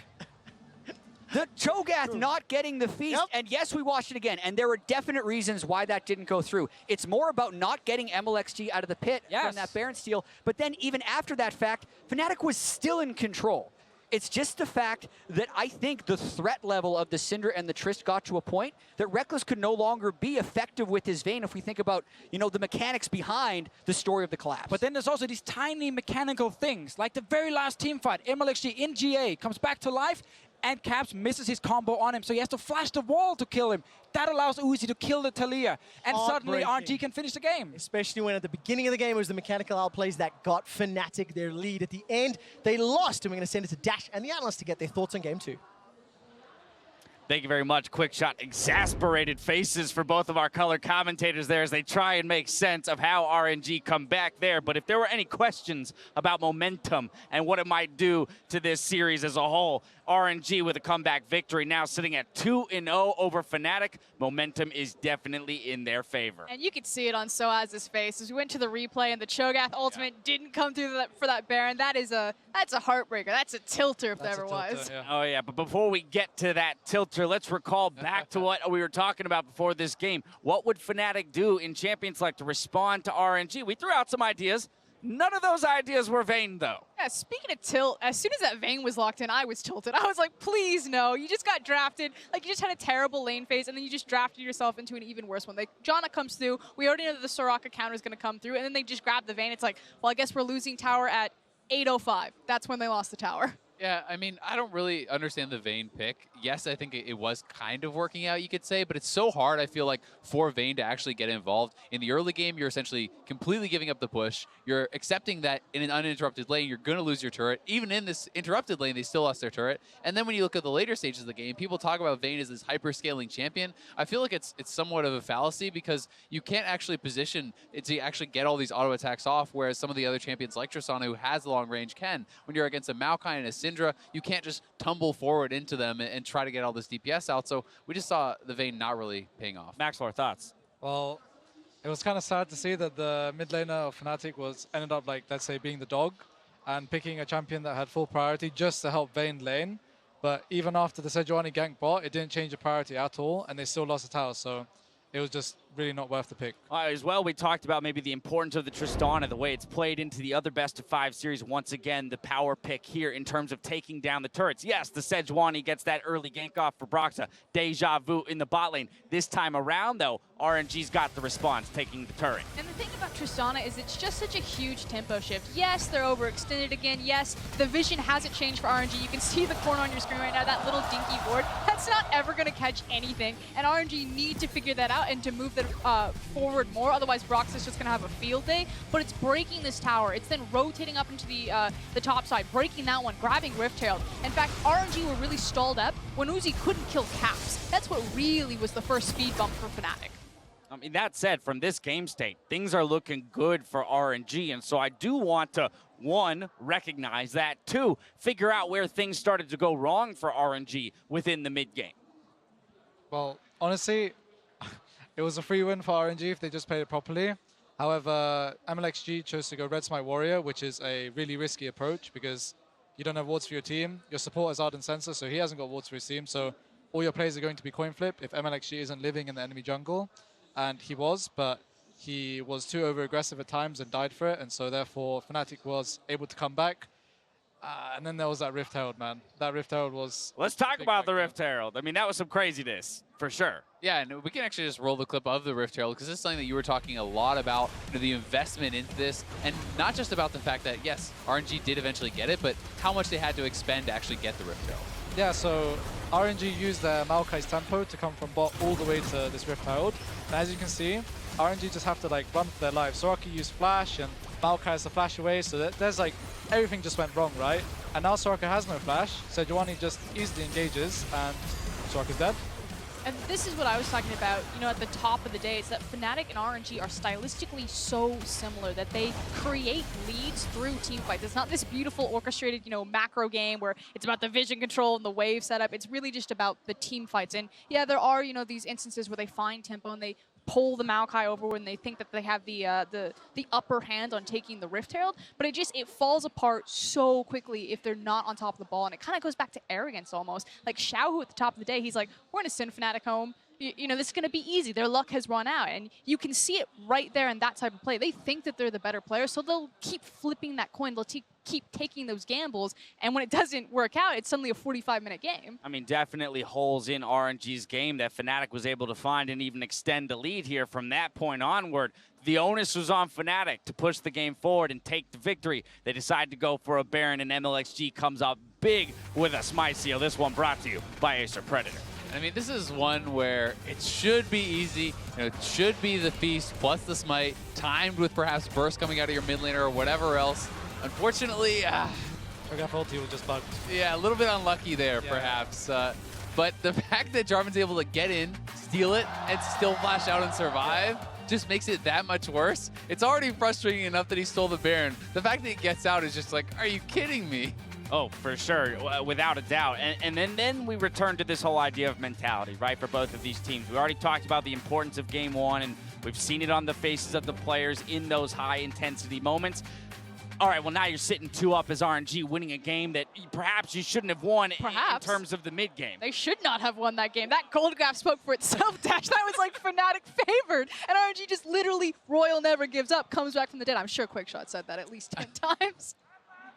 The Cho'Gath not getting the feast, and yes, we watched it again, and there were definite reasons why that didn't go through. It's more about not getting Mlxg out of the pit from that Baron steal, but then even after that fact, Fnatic was still in control. It's just the fact that I think the threat level of the Syndra and the Trist got to a point that Rekkles could no longer be effective with his Vayne if we think about, you know, the mechanics behind the story of the collapse. But then there's also these tiny mechanical things, like the very last team fight. Mlxg in GA comes back to life, and Caps misses his combo on him, so he has to flash the wall to kill him. That allows Uzi to kill the Taliyah, and suddenly RNG can finish the game. Especially when at the beginning of the game it was the mechanical outplays that got Fnatic their lead. At the end, they lost, and we're going to send it to Dash and the analysts to get their thoughts on Game 2. Thank you very much. Quick shot. Exasperated faces for both of our color commentators there as they try and make sense of how RNG come back there. But if there were any questions about momentum and what it might do to this series as a whole, RNG with a comeback victory, now sitting at 2-0 over Fnatic. Momentum is definitely in their favor. And you could see it on sOAZ's face as we went to the replay and the Cho'Gath ultimate didn't come through for that Baron. That's a heartbreaker. That's a tilter if there ever was. Oh yeah, but before we get to that tilter, let's recall back to what we were talking about before this game. What would Fnatic do in Champion Select to respond to RNG? We threw out some ideas. None of those ideas were Vayne, though. Yeah, speaking of tilt, as soon as that Vayne was locked in, I was tilted. I was like, please no. You just got drafted. Like, you just had a terrible lane phase, and then you just drafted yourself into an even worse one. Like, Janna comes through. We already know that the Soraka counter is going to come through, and then they just grab the Vayne. It's like, well, I guess we're losing tower at 8:05. That's when they lost the tower. Yeah, I mean, I don't really understand the Vayne pick. Yes, I think it was kind of working out, you could say, but it's so hard, I feel like, for Vayne to actually get involved. In the early game, you're essentially completely giving up the push. You're accepting that in an uninterrupted lane, you're going to lose your turret. Even in this interrupted lane, they still lost their turret. And then when you look at the later stages of the game, people talk about Vayne as this hyper-scaling champion. I feel like it's somewhat of a fallacy because you can't actually position it to actually get all these auto attacks off, whereas some of the other champions like Tristana, who has the long range, can. When you're against a Maokai and a Syndra, you can't just tumble forward into them and try to get all this DPS out. So we just saw the Vayne not really paying off. MaxLore, thoughts? Well, it was kind of sad to see that the mid laner of Fnatic ended up, like, let's say, being the dog and picking a champion that had full priority just to help Vayne lane. But even after the Sejuani gank bot, it didn't change the priority at all, and they still lost the tower. So it was just really not worth the pick. As well, we talked about maybe the importance of the Tristana, the way it's played into the other best-of-5 series. Once again, the power pick here in terms of taking down the turrets. Yes, the Sejuani gets that early gank off for Broxah. Deja vu in the bot lane. This time around, though, RNG's got the response, taking the turret. And the thing about Tristana is it's just such a huge tempo shift. Yes, they're overextended again. Yes, the vision hasn't changed for RNG. You can see the corner on your screen right now, that little dinky board. That's not ever going to catch anything. And RNG need to figure that out and to move them forward more. Otherwise, Broxah's just going to have a field day. But it's breaking this tower. It's then rotating up into the top side, breaking that one, grabbing Rift Herald. In fact, RNG were really stalled up when Uzi couldn't kill Caps. That's what really was the first speed bump for Fnatic. I mean, that said, from this game state, things are looking good for RNG, and so I do want to, one, recognize that, two, figure out where things started to go wrong for RNG within the mid-game. Well, honestly, it was a free win for RNG if they just played it properly. However, Mlxg chose to go Red Smite Warrior, which is a really risky approach because you don't have wards for your team. Your support is Ardent Sensor, so he hasn't got wards for his team, so all your plays are going to be coin flip if Mlxg isn't living in the enemy jungle. And he was, but he was too over-aggressive at times and died for it, and so therefore Fnatic was able to come back. And then there was that Rift Herald, man. That Rift Herald was... Let's talk about the Rift Herald. I mean, that was some craziness, for sure. Yeah, and we can actually just roll the clip of the Rift Herald because this is something that you were talking a lot about, the investment into this, and not just about the fact that, yes, RNG did eventually get it, but how much they had to expend to actually get the Rift Herald. Yeah, so RNG used their Maokai's tempo to come from bot all the way to this Rift Herald. And as you can see, RNG just have to like run for their life. Soraka used flash and Maokai has to flash away, so there's like, everything just went wrong, right? And now Soraka has no flash, Sejuani just easily engages and Soraka's dead. And this is what I was talking about, you know, at the top of the day, is that Fnatic and RNG are stylistically so similar that they create leads through team fights. It's not this beautiful orchestrated, you know, macro game where it's about the vision control and the wave setup. It's really just about the team fights. And yeah, there are, you know, these instances where they find tempo and they pull the Maokai over when they think that they have the upper hand on taking the Rift Herald, but it falls apart so quickly if they're not on top of the ball, and it kind of goes back to arrogance almost. Like Xiaohu at the top of the day, he's like, we're going to send Fnatic home. You know, this is going to be easy. Their luck has run out, and you can see it right there in that type of play. They think that they're the better player, so they'll keep flipping that coin. They'll keep taking those gambles, and when it doesn't work out, it's suddenly a 45-minute game. I mean, definitely holes in RNG's game that Fnatic was able to find and even extend the lead here. From that point onward, the onus was on Fnatic to push the game forward and take the victory. They decide to go for a Baron, and Mlxg comes up big with a Smite Seal. This one brought to you by Acer Predator. I mean, this is one where it should be easy. You know, it should be the Feast plus the Smite, timed with perhaps Burst coming out of your mid laner or whatever else. Unfortunately, Cho'Gath ulti was just bugged. Yeah, a little bit unlucky there, perhaps. But the fact that Jarvan's able to get in, steal it, and still flash out and survive just makes it that much worse. It's already frustrating enough that he stole the Baron. The fact that he gets out is just like, are you kidding me? Oh, for sure, without a doubt. And then we return to this whole idea of mentality, right, for both of these teams. We already talked about the importance of Game 1, and we've seen it on the faces of the players in those high-intensity moments. All right, well, now you're sitting 2-up as RNG, winning a game that perhaps you shouldn't have won in terms of the mid-game. They should not have won that game. That gold graph spoke for itself, Dash. That was like Fnatic favored. And RNG just literally, Royal never gives up, comes back from the dead. I'm sure Quickshot said that at least 10 times.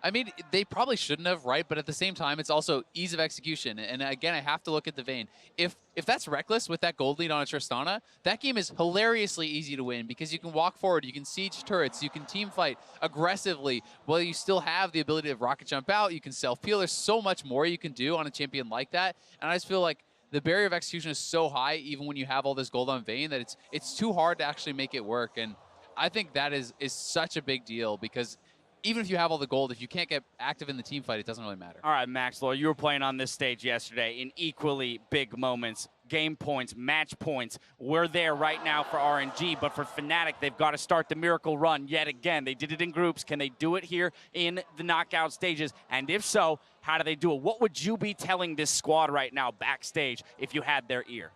I mean, they probably shouldn't have, right? But at the same time, it's also ease of execution. And again, I have to look at the Vayne. If that's Rekkles with that gold lead on a Tristana, that game is hilariously easy to win because you can walk forward, you can siege turrets, you can team fight aggressively, while you still have the ability to rocket jump out, you can self-peel. There's so much more you can do on a champion like that. And I just feel like the barrier of execution is so high, even when you have all this gold on Vayne, that it's too hard to actually make it work. And I think that is such a big deal because even if you have all the gold, if you can't get active in the team fight, it doesn't really matter. All right, Maxlor, you were playing on this stage yesterday in equally big moments, game points, match points. We're there right now for RNG, but for Fnatic, they've got to start the miracle run yet again. They did it in groups. Can they do it here in the knockout stages? And if so, how do they do it? What would you be telling this squad right now backstage if you had their ear?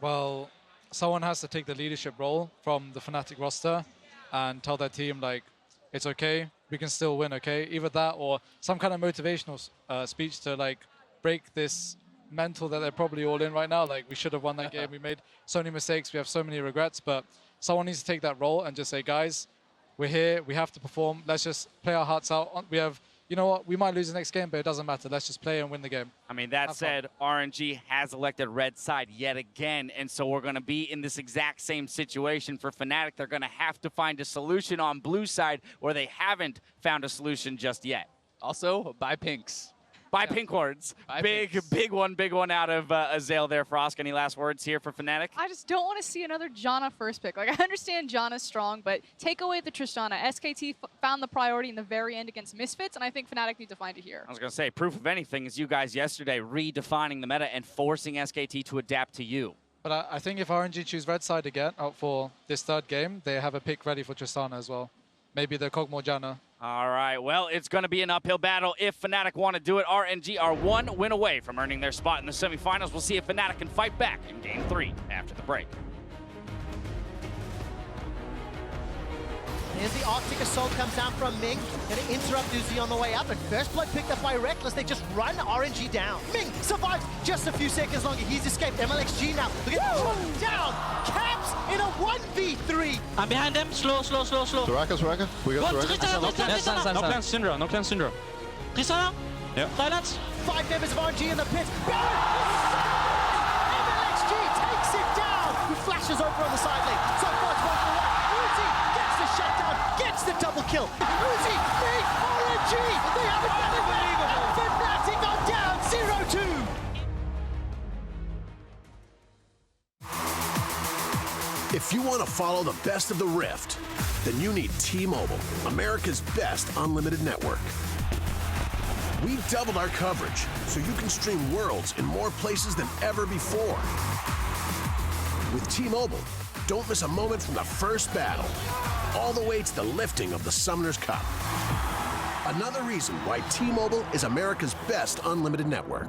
Well, someone has to take the leadership role from the Fnatic roster and tell their team, like, it's okay, we can still win, okay? Either that or some kind of motivational speech to, like, break this mental that they're probably all in right now. Like, we should have won that game. We made so many mistakes. We have so many regrets. But someone needs to take that role and just say, guys, we're here. We have to perform. Let's just play our hearts out. We have, you know what? We might lose the next game, but it doesn't matter. Let's just play and win the game. I mean, that said, RNG has elected red side yet again, and so we're going to be in this exact same situation for Fnatic. They're going to have to find a solution on blue side where they haven't found a solution just yet. Also, buy pinks. Buy pink wards. Big one out of Azael there. Frost, any last words here for Fnatic? I just don't want to see another Janna first pick. Like, I understand Janna's strong, but take away the Tristana. SKT found the priority in the very end against Misfits, and I think Fnatic need to find it here. I was going to say, proof of anything is you guys yesterday redefining the meta and forcing SKT to adapt to you. But I think if RNG choose red side again out for this third game, they have a pick ready for Tristana as well. Maybe the Kog'Maw Janna. All right, well, it's going to be an uphill battle if Fnatic want to do it. RNG are one win away from earning their spot in the semifinals. We'll see if Fnatic can fight back in Game 3 after the break. Here's the Arctic Assault comes down from Ming. Gonna interrupt Uzi on the way up, and first blood picked up by Rekkles. They just run RNG down. Ming survives just a few seconds longer. He's escaped. Mlxg now. Look at him down. Caps in a 1v3. I'm behind them. Slow. Soraka. We got Soraka. No plans Syndra. Tristana? Yeah. Silence. 5 members of RNG in the pit. Mlxg takes it down. Who flashes over on the side lane. So far it's 1 for 1. Uzi gets the shutdown, gets the double kill. Uzi, Ming, RNG. They haven't done it yet. Fnatic are down 0-2. If you want to follow the best of the Rift, then you need T-Mobile, America's best unlimited network. We've doubled our coverage, so you can stream Worlds in more places than ever before. With T-Mobile, don't miss a moment from the first battle, all the way to the lifting of the Summoner's Cup. Another reason why T-Mobile is America's best unlimited network.